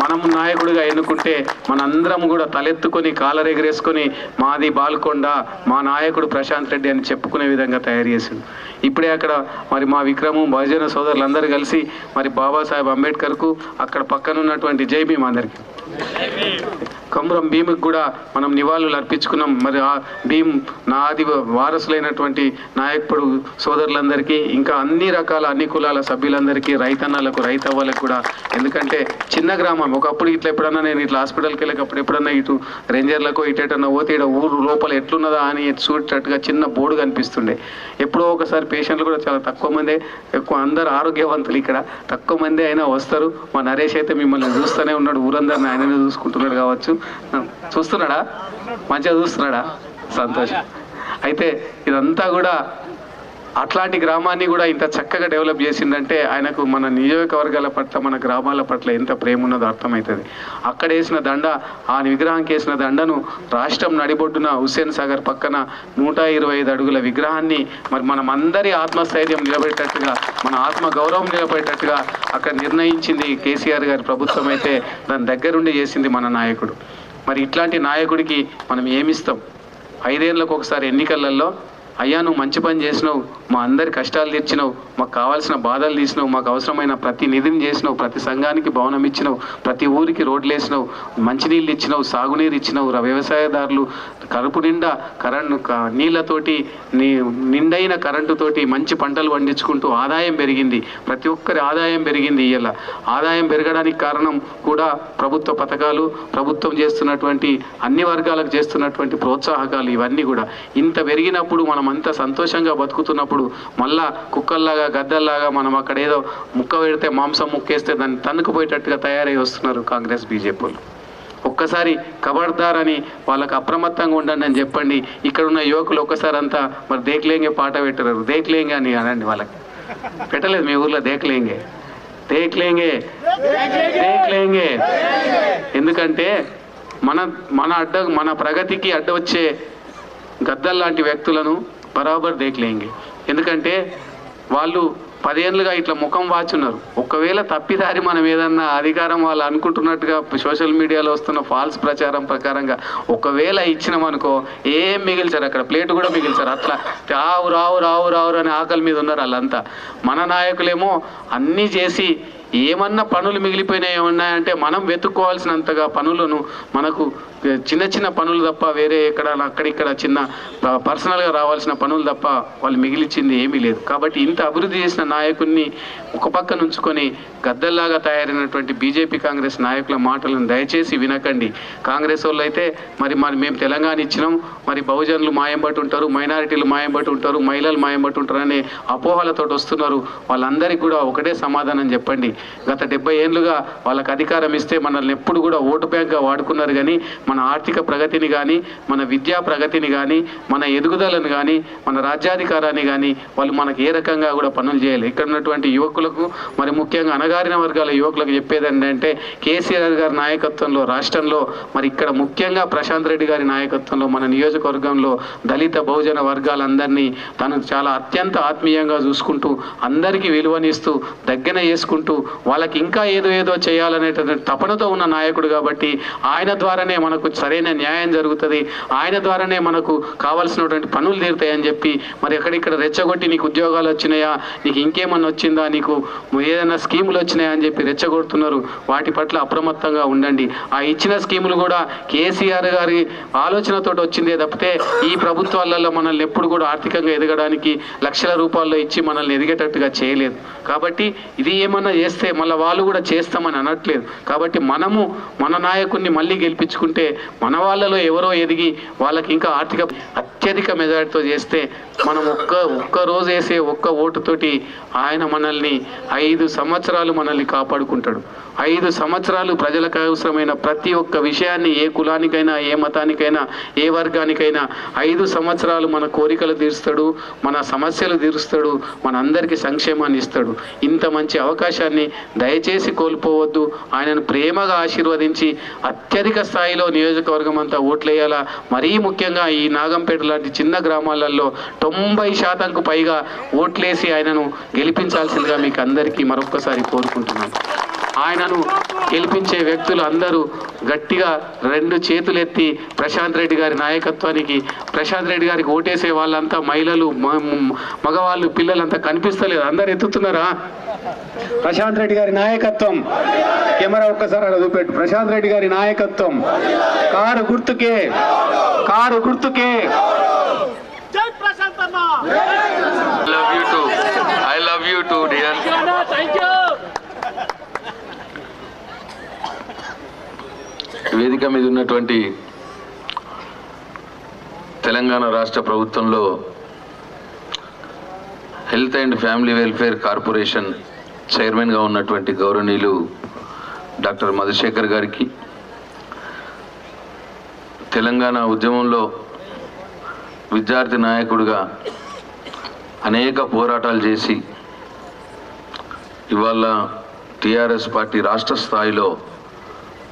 మనం నాయకుడిగా ఎన్నుకుంటే మనందరం కూడా తలెత్తుకొని కాలరెగరేసుకొని మాది బాల్కొండ, మా నాయకుడు ప్రశాంత్ రెడ్డి అని చెప్పుకునే విధంగా తయారు చేసింది. ఇప్పుడే అక్కడ మరి మా విక్రము బహుజన సోదరులందరూ కలిసి మరి బాబాసాహెబ్ అంబేద్కర్కు అక్కడ పక్కన ఉన్నటువంటి జై భీమ్ అందరికీ కమ్రం భీమ్కి కూడా మనం నివాళులు అర్పించుకున్నాం. మరి ఆ భీమ్ నాది వారసులైనటువంటి నాయకుడు సోదరులందరికీ ఇంకా అన్ని కులాల సభ్యులందరికీ రైతన్నలకు రైతవ్వలకు కూడా, ఎందుకంటే చిన్న గ్రామం ఒకప్పుడు ఇట్లా ఎప్పుడన్నా నేను ఇట్లా హాస్పిటల్కి వెళ్ళేటప్పుడు ఎప్పుడన్నా ఇటు రేంజర్లకు ఇటేటన్నా పోతే ఇక్కడ ఊరు లోపల ఎట్లున్నదా అని చూడేటట్టుగా చిన్న బోర్డు కనిపిస్తుండే. ఎప్పుడో ఒకసారి పేషెంట్లు కూడా చాలా తక్కువ మందే, అందరు ఆరోగ్యవంతులు ఇక్కడ తక్కువ మంది అయినా వస్తారు. మా నరేష్ అయితే మిమ్మల్ని చూస్తూనే ఉన్నాడు, ఊరందరిని ఆయననే చూసుకుంటున్నాడు కావచ్చు. చూస్తున్నాడా? మంచిగా చూస్తున్నాడా? సంతోషం. అయితే ఇదంతా కూడా అట్లాంటి గ్రామాన్ని కూడా ఇంత చక్కగా డెవలప్ చేసిందంటే ఆయనకు మన నియోజకవర్గాల పట్ల మన గ్రామాల పట్ల ఎంత ప్రేమ ఉన్నదో అర్థమవుతుంది. అక్కడ వేసిన దండ, ఆ విగ్రహానికి వేసిన దండను రాష్ట్రం నడిబొడ్డున హుస్సేన్ సాగర్ పక్కన 125 అడుగుల విగ్రహాన్ని మరి మనం అందరి ఆత్మస్థైర్యం నిలబెట్టేటట్టుగా, మన ఆత్మ గౌరవం నిలబెట్టేటట్టుగా అక్కడ నిర్ణయించింది కేసీఆర్ గారి ప్రభుత్వం. అయితే దాని దగ్గరుండి చేసింది మన నాయకుడు. మరి ఇట్లాంటి నాయకుడికి మనం ఏమిస్తాం? 5 ఏళ్ళకు ఒకసారి ఎన్నికలలో అయ్యా నువ్వు మంచి పని చేసినావు, మా అందరి కష్టాలు తీర్చినావు, మాకు కావాల్సిన బాధలు తీసినావు, మాకు అవసరమైన ప్రతి నిధిని చేసినావు, ప్రతి సంఘానికి భవనం ఇచ్చినావు, ప్రతి ఊరికి రోడ్లు వేసినావు, మంచినీళ్ళు ఇచ్చినావు, సాగునీరు ఇచ్చినావు, వ్యవసాయదారులు కడుపు నిండా నీళ్ళతోటి నిండైన కరెంటుతోటి మంచి పంటలు పండించుకుంటూ ఆదాయం పెరిగింది. ప్రతి ఒక్కరి ఆదాయం పెరిగింది. ఇవాళ ఆదాయం పెరగడానికి కారణం కూడా ప్రభుత్వ పథకాలు, ప్రభుత్వం చేస్తున్నటువంటి అన్ని వర్గాలకు చేస్తున్నటువంటి ప్రోత్సాహకాలు. ఇవన్నీ కూడా ఇంత పెరిగినప్పుడు మనం అంతా సంతోషంగా బతుకుతున్నప్పుడు మళ్ళా కుక్కల్లాగా గద్దల్లాగా మనం అక్కడ ఏదో ముక్క పెడితే మాంసం ముక్కేస్తే దాన్ని తన్నుకుపోయేటట్టుగా తయారై వస్తున్నారు కాంగ్రెస్ బీజేపీలు. ఒక్కసారి ఖబర్దార్ అని వాళ్ళకు అప్రమత్తంగా ఉండండి అని చెప్పండి. ఇక్కడ ఉన్న యువకులు ఒక్కసారి అంతా మరి దేక్లేంగే పాట పెట్టారు, దేక్లేంగే అని అనండి. వాళ్ళకి పెట్టలేదు మీ ఊర్లో దేక్లేంగే దేక్లేంగే దేక్లేంగే. ఎందుకంటే మన ప్రగతికి అడ్డ వచ్చే గద్దల్ లాంటి వ్యక్తులను బరాబర్ దేకలేంగి. ఎందుకంటే వాళ్ళు 10 ఏళ్ళుగా ఇట్లా ముఖం వాచున్నారు. ఒకవేళ తప్పిదారి మనం ఏదన్నా అధికారం వాళ్ళు అనుకుంటున్నట్టుగా సోషల్ మీడియాలో వస్తున్న ఫాల్స్ ప్రచారం ప్రకారంగా ఒకవేళ ఇచ్చినామనుకో ఏం మిగిల్చారు, అక్కడ ప్లేట్ కూడా మిగిల్చారు. అట్లా రావు రావు రావు రావు అని ఆకలి మీద ఉన్నారు వాళ్ళంతా. మన నాయకులేమో అన్నీ చేసి ఏమన్నా పనులు మిగిలిపోయినాయి ఏమన్నాయంటే మనం వెతుక్కోవాల్సినంతగా పనులను మనకు చిన్న చిన్న పనులు తప్ప వేరే ఎక్కడ అక్కడిక్కడ చిన్న పర్సనల్గా రావాల్సిన పనులు తప్ప వాళ్ళు మిగిలిచ్చింది ఏమీ లేదు. కాబట్టి ఇంత అభివృద్ధి చేసిన నాయకుడిని ఒక పక్క నుంచుకొని గద్దల్లాగా తయారైనటువంటి బీజేపీ కాంగ్రెస్ నాయకుల మాటలను దయచేసి వినకండి. కాంగ్రెస్ వాళ్ళు అయితే మరి మేము తెలంగాణ ఇచ్చినాం, మరి బహుజనులు మాయంబట్టి ఉంటారు, మైనారిటీలు మాయంబట్టి ఉంటారు, మహిళలు మాయంబట్టి ఉంటారు అనే అపోహలతో వస్తున్నారు. వాళ్ళందరికీ కూడా ఒకటే సమాధానం చెప్పండి. గత 70 ఏళ్ళుగా వాళ్ళకి అధికారం ఇస్తే మనల్ని ఎప్పుడు కూడా ఓటు బ్యాంక్గా వాడుకున్నారు. కానీ మన ఆర్థిక ప్రగతిని కానీ, మన విద్యా ప్రగతిని కానీ, మన ఎదుగుదలను కానీ, మన రాజ్యాధికారాన్ని కానీ వాళ్ళు మనకు ఏ రకంగా కూడా పనులు చేయాలి. ఇక్కడ ఉన్నటువంటి యువకులకు మరి ముఖ్యంగా అణగారిన వర్గాల యువకులకు చెప్పేది ఏంటంటే కేసీఆర్ గారి నాయకత్వంలో రాష్ట్రంలో మరి ఇక్కడ ముఖ్యంగా ప్రశాంత్ రెడ్డి గారి నాయకత్వంలో మన నియోజకవర్గంలో దళిత బహుజన వర్గాలందరినీ తను చాలా అత్యంత ఆత్మీయంగా చూసుకుంటూ అందరికీ విలువనిస్తూ దగ్గర చేసుకుంటూ వాళ్ళకి ఇంకా ఏదో చేయాలనేటువంటి తపనతో ఉన్న నాయకుడు. కాబట్టి ఆయన ద్వారానే మనకు సరైన న్యాయం జరుగుతుంది, ఆయన ద్వారానే మనకు కావాల్సినటువంటి పనులు తీరుతాయని చెప్పి మరి ఎక్కడిక్కడ రెచ్చగొట్టి నీకు ఉద్యోగాలు వచ్చినాయా, నీకు ఇంకేమన్నా వచ్చిందా, నీకు ఏదైనా స్కీములు వచ్చినాయా అని చెప్పి రెచ్చగొడుతున్నారు. వాటి పట్ల అప్రమత్తంగా ఉండండి. ఆ ఇచ్చిన స్కీములు కూడా కేసీఆర్ గారి ఆలోచనతో వచ్చిందే తప్పితే ఈ ప్రభుత్వాలలో మనల్ని ఎప్పుడు కూడా ఆర్థికంగా ఎదగడానికి లక్షల రూపాయల్లో ఇచ్చి మనల్ని ఎదిగేటట్టుగా చేయలేదు. కాబట్టి ఇది ఏమన్నా చేస్తే మళ్ళీ వాళ్ళు కూడా చేస్తామని అనట్లేదు. కాబట్టి మనము మన నాయకుడిని మళ్ళీ గెలిపించుకుంటే మన వాళ్ళలో ఎవరో ఎదిగి వాళ్ళకి ఇంకా అత్యధిక మెజారిటీతో చేస్తే మనం ఒక్క రోజు వేసే ఒక్క ఓటుతోటి ఆయన మనల్ని 5 సంవత్సరాలు మనల్ని కాపాడుకుంటాడు. 5 సంవత్సరాలు ప్రజలకు అవసరమైన ప్రతి ఒక్క విషయాన్ని ఏ కులానికైనా, ఏ మతానికైనా, ఏ వర్గానికైనా 5 సంవత్సరాలు మన కోరికలు తీరుస్తాడు, మన సమస్యలు తీరుస్తాడు, మన అందరికీ సంక్షేమాన్ని ఇస్తాడు. ఇంత మంచి అవకాశాన్ని దయచేసి కోల్పోవద్దు. ఆయనను ప్రేమగా ఆశీర్వదించి అత్యధిక స్థాయిలో నియోజకవర్గం అంతా ఓట్లేయాలా. మరీ ముఖ్యంగా ఈ నాగంపేట లాంటి చిన్న గ్రామాలలో 90% పైగా ఓట్లేసి ఆయనను గెలిపించాల్సిందిగా మీకు అందరికీ మరొక్కసారి కోరుకుంటున్నాను. ఆయనను గెలిపించే వ్యక్తులు అందరూ గట్టిగా 2 చేతులెత్తి ప్రశాంత్ రెడ్డి గారి నాయకత్వానికి, ప్రశాంత్ రెడ్డి గారికి ఓటేసే వాళ్ళంతా మహిళలు, మగవాళ్ళు, పిల్లలంతా కనిపిస్తలేదు, అందరు ఎత్తుతున్నారా? ప్రశాంత్ రెడ్డి గారి నాయకత్వం, కెమెరా ఒక్కసారి అలా చూపెట్టు. ప్రశాంత్ రెడ్డి గారి నాయకత్వం, కారు గుర్తుకే, కారు గుర్తుకే. I love you too, dear. వేదిక మీద ఉన్నటువంటి తెలంగాణ రాష్ట్ర ప్రభుత్వంలో health and family welfare corporation చైర్మన్గా ఉన్నటువంటి గౌరవనీయులు డాక్టర్ మధుశేఖర్ గారికి, తెలంగాణ ఉద్యమంలో విద్యార్థి నాయకుడిగా అనేక పోరాటాలు చేసి ఇవాళ టీఆర్ఎస్ పార్టీ రాష్ట్ర స్థాయిలో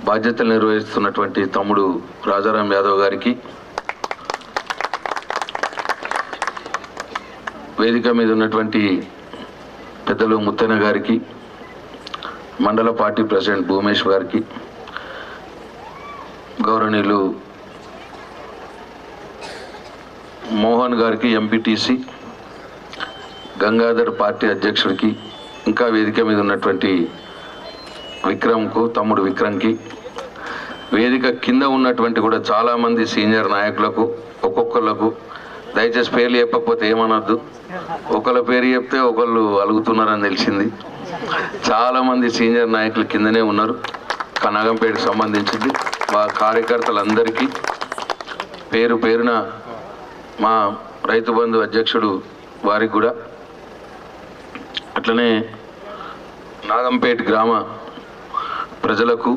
బాధ్యతలు నిర్వహిస్తున్నటువంటి తమ్ముడు రాజారాం యాదవ్ గారికి, వేదిక మీద ఉన్నటువంటి పెద్దలు ముత్తెన గారికి, మండల పార్టీ ప్రెసిడెంట్ భూమేష్ గారికి, గౌరవనీయులు మోహన్ గారికి, ఎంపీటీసీ గంగాధర్ పార్టీ అధ్యక్షుడికి, ఇంకా వేదిక మీద ఉన్నటువంటి విక్రమ్కు, తమ్ముడు విక్రమ్కి, వేదిక కింద ఉన్నటువంటి కూడా చాలామంది సీనియర్ నాయకులకు, ఒక్కొక్కళ్ళకు దయచేసి పేర్లు చెప్పకపోతే ఏమనొద్దు. ఒకళ్ళ పేరు చెప్తే ఒకళ్ళు అలుగుతున్నారని తెలిసింది. చాలామంది సీనియర్ నాయకులు కిందనే ఉన్నారు. నాగంపేటకు సంబంధించింది మా కార్యకర్తలందరికీ పేరు పేరున, మా రైతు బంధు అధ్యక్షుడు వారికి కూడా, అట్లనే నాగంపేట గ్రామ ప్రజలకు,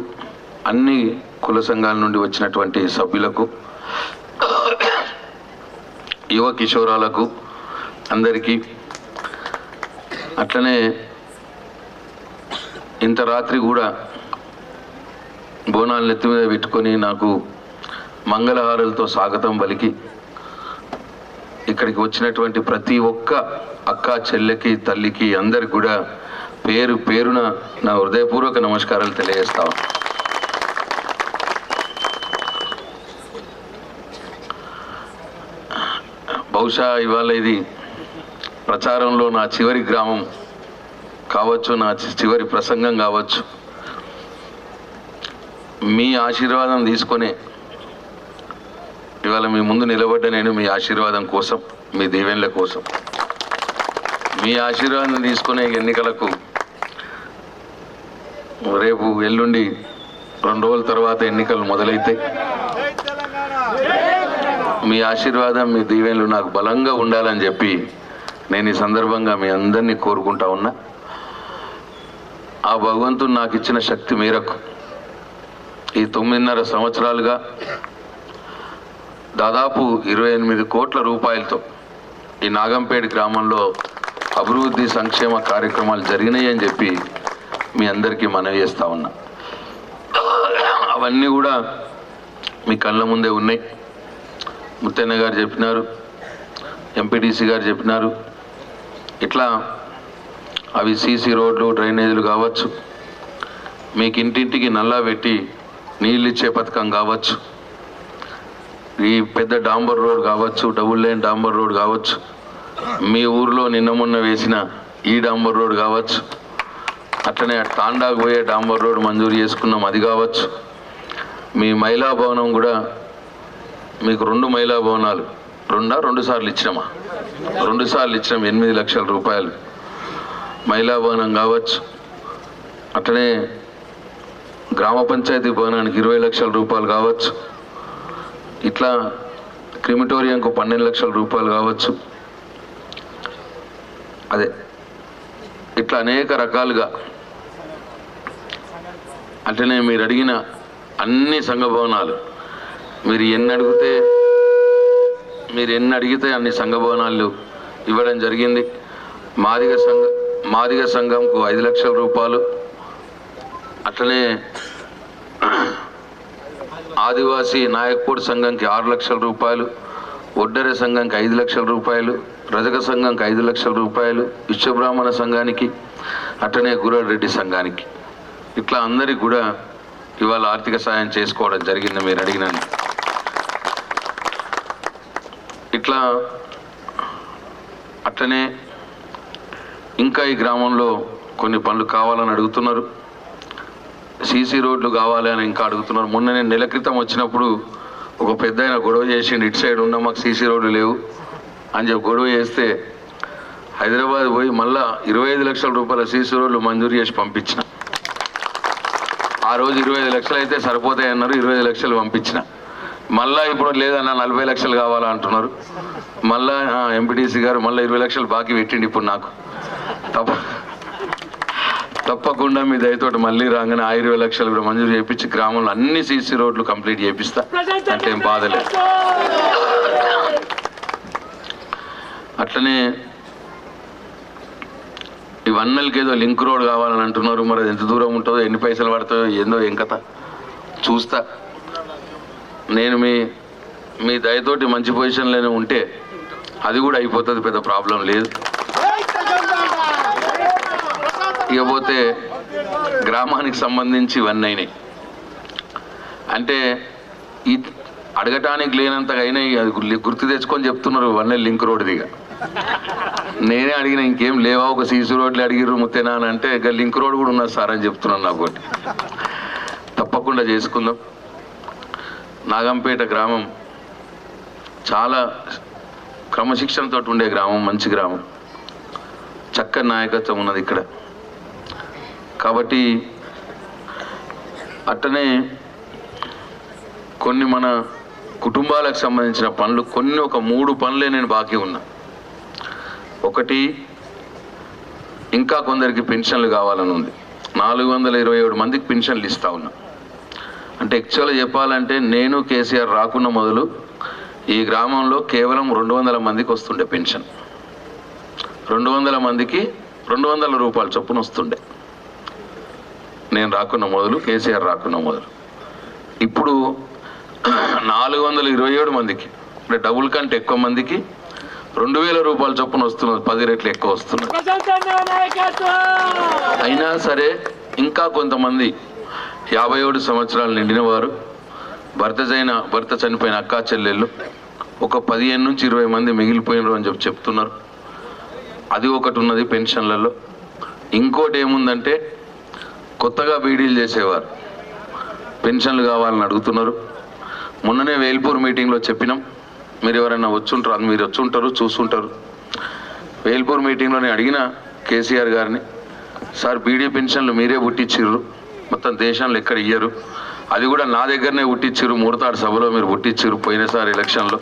అన్ని కుల సంఘాల నుండి వచ్చినటువంటి సభ్యులకు, యువ కిషోరాలకు అందరికీ, అట్లనే ఇంత రాత్రి కూడా బోనాలు నెత్తి మీద పెట్టుకొని నాకు మంగళహారాలతో స్వాగతం పలికి ఇక్కడికి వచ్చినటువంటి ప్రతి ఒక్క అక్క చెల్లెకి తల్లికి అందరికి కూడా పేరు పేరున నా హృదయపూర్వక నమస్కారాలు తెలియజేస్తాను. బహుశా ఇవాళ ఇది ప్రచారంలో నా చివరి గ్రామం కావచ్చు, నా చివరి ప్రసంగం కావచ్చు. మీ ఆశీర్వాదం తీసుకొని ఇవాళ మీ ముందు నిలబడ్డ నేను మీ ఆశీర్వాదం కోసం, మీ దీవెనల కోసం. మీ ఆశీర్వాదం తీసుకునే ఎన్నికలకు రేపు ఎల్లుండి 2 రోజుల తర్వాత ఎన్నికలు మొదలైతాయి. మీ ఆశీర్వాదం, మీ దీవెనలు నాకు బలంగా ఉండాలని చెప్పి నేను ఈ సందర్భంగా మీ అందరినీ కోరుకుంటా ఉన్నా. ఆ భగవంతుడు నాకు ఇచ్చిన శక్తి మేరకు ఈ 9.5 సంవత్సరాలుగా దాదాపు 28 కోట్ల రూపాయలతో ఈ నాగంపేట గ్రామంలో అభివృద్ధి సంక్షేమ కార్యక్రమాలు జరిగినాయి అని చెప్పి మీ అందరికీ మనవి చేస్తూ ఉన్నా. అవన్నీ కూడా మీ కళ్ళ ముందే ఉన్నాయి. ముత్తన్న గారు చెప్పినారు, ఎంపీటీసీ గారు చెప్పినారు. ఇట్లా అవి సీసీ రోడ్లు, డ్రైనేజీలు కావచ్చు, మీకు ఇంటింటికి నల్లా పెట్టి నీళ్ళు ఇచ్చే పథకం కావచ్చు, ఈ పెద్ద డాంబర్ రోడ్ కావచ్చు, డబుల్ లేన్ డాంబర్ రోడ్ కావచ్చు, మీ ఊర్లో నిన్న మొన్న వేసిన ఈ డాంబర్ రోడ్ కావచ్చు, అట్లనే తాండాకు పోయే డాంబర్ రోడ్ మంజూరు చేసుకున్నాం, అది కావచ్చు. మీ మహిళా భవనం కూడా మీకు 2 మహిళా భవనాలు 2 సార్లు ఇచ్చినామా? 2 సార్లు ఇచ్చినాం. 8 లక్షల రూపాయలు మహిళా భవనం కావచ్చు. అట్లనే గ్రామ పంచాయతీ భవనానికి 20 లక్షల రూపాయలు కావచ్చు. ఇట్లా క్రిమిటోరియంకు 12 లక్షల రూపాయలు కావచ్చు. అదే ఇట్లా అనేక రకాలుగా. అట్లనే మీరు అడిగిన అన్ని సంఘ భవనాలు మీరు ఎన్ని అడిగితే అన్ని సంఘ భవనాలు ఇవ్వడం జరిగింది. మాదిగ సంఘంకు 5 లక్షల రూపాయలు. అట్లనే ఆదివాసీ నాయక్పూర్ సంఘంకి 6 లక్షల రూపాయలు, ఒడ్డెర సంఘంకి 5 లక్షల రూపాయలు, రజక సంఘంకి 5 లక్షల రూపాయలు, విశ్వబ్రాహ్మణ సంఘానికి, అట్లనే గుర్రెడ్డి సంఘానికి. ఇట్లా అందరికి కూడా ఇవాళ ఆర్థిక సాయం చేసుకోవడం జరిగింది మీరు అడిగినని. ఇట్లా అట్లనే ఇంకా ఈ గ్రామంలో కొన్ని పనులు కావాలని అడుగుతున్నారు. సీసీ రోడ్లు కావాలి అని ఇంకా అడుగుతున్నారు. మొన్న నేను నెల క్రితం వచ్చినప్పుడు ఒక పెద్ద ఆయన గొడవ చేసిండు, ఇటు సైడ్ ఉన్న మాకు సీసీ రోడ్లు లేవు అని చెప్పి గొడవ చేస్తే హైదరాబాద్ పోయి మళ్ళా 25 లక్షల రూపాయల సీసీ రోడ్లు మంజూరు చేసి పంపించిన. ఆ రోజు 25 లక్షలు అయితే సరిపోతాయి అన్నారు, 25 లక్షలు పంపించిన. మళ్ళా ఇప్పుడు లేదన్న 40 లక్షలు కావాలా అంటున్నారు. మళ్ళా ఎంపీటీసీ గారు మళ్ళీ 20 లక్షలు బాకీ పెట్టిండి. ఇప్పుడు నాకు తప్పకుండా మీ దయతోటి మళ్ళీ రాగానే 20 లక్షలు కూడా మంజూరు చేయించి గ్రామంలో అన్ని సీసీ రోడ్లు కంప్లీట్ చేపిస్తా, అంటే ఏం బాధలేదు. అట్లనే ఈ వన్నెలకి ఏదో లింక్ రోడ్ కావాలని అంటున్నారు. మరి అది ఎంత దూరం ఉంటుందో, ఎన్ని పైసలు పడుతుందో, ఏందో ఏం కథ చూస్తా. నేను మీ దయతోటి మంచి పొజిషన్లోనే ఉంటే అది కూడా అయిపోతుంది, పెద్ద ప్రాబ్లం లేదు. ఇకపోతే గ్రామానికి సంబంధించి ఇవన్నీ అయినాయి అంటే ఈ అడగటానికి లేనంతగా అయినాయి. అది గుర్తు తెచ్చుకొని చెప్తున్నారు వన్నె లింక్ రోడ్ దిగా. నేనే అడిగిన ఇంకేం లేవా, ఒక సీసీ రోడ్లు అడిగిర్రు ముత్తేనా అని అంటే ఇక లింక్ రోడ్ కూడా ఉన్నది సార్ అని చెప్తున్నాను. నాకు ఒకటి తప్పకుండా చేసుకుందాం. నాగంపేట గ్రామం చాలా క్రమశిక్షణతో ఉండే గ్రామం, మంచి గ్రామం, చక్కని నాయకత్వం ఉన్నది ఇక్కడ. కాబట్టి అట్టనే కొన్ని మన కుటుంబాలకు సంబంధించిన పనులు కొన్ని ఒక 3 పనులే నేను బాకీ ఉన్నా. ఒకటి, ఇంకా కొందరికి పెన్షన్లు కావాలని ఉంది. 427 మందికి పెన్షన్లు ఇస్తా ఉన్నా. అంటే యాక్చువల్గా చెప్పాలంటే నేను కేసీఆర్ రాకున్న మొదలు ఈ గ్రామంలో కేవలం 200 మందికి వస్తుండే పెన్షన్. 200 మందికి 200 రూపాయల చొప్పున వస్తుండే నేను రాకున్న మొదలు, కేసీఆర్ రాకున్న మొదలు. ఇప్పుడు 427 మందికి, అంటే డబుల్ కంటే ఎక్కువ మందికి 2000 రూపాయల చొప్పున వస్తున్నది, 10 రెట్లు ఎక్కువ వస్తున్నది. అయినా సరే ఇంకా కొంతమంది 57 సంవత్సరాలు నిండిన వారు, భర్త చనిపోయిన అక్కా చెల్లెళ్ళు ఒక 15 నుంచి 20 మంది మిగిలిపోయినారు అని చెప్తున్నారు. అది ఒకటి ఉన్నది పెన్షన్లలో. ఇంకోటి ఏముందంటే కొత్తగా బీడీలు చేసేవారు పెన్షన్లు కావాలని అడుగుతున్నారు. మొన్ననే వేల్పూర్ మీటింగ్లో చెప్పినాం, మీరు ఎవరైనా వచ్చుంటారు, అది మీరు వచ్చుంటారు చూసుంటారు. వేల్పూర్ మీటింగ్లోనే అడిగిన కేసీఆర్ గారిని, సార్ బీడీ పెన్షన్లు మీరే పుట్టించిర్రు, మొత్తం దేశంలో ఎక్కడ ఇయ్యరు, అది కూడా నా దగ్గరనే పుట్టించిర్రు, మూడతాడు సభలో మీరు పుట్టించిర్రు పోయినసారి ఎలక్షన్లో,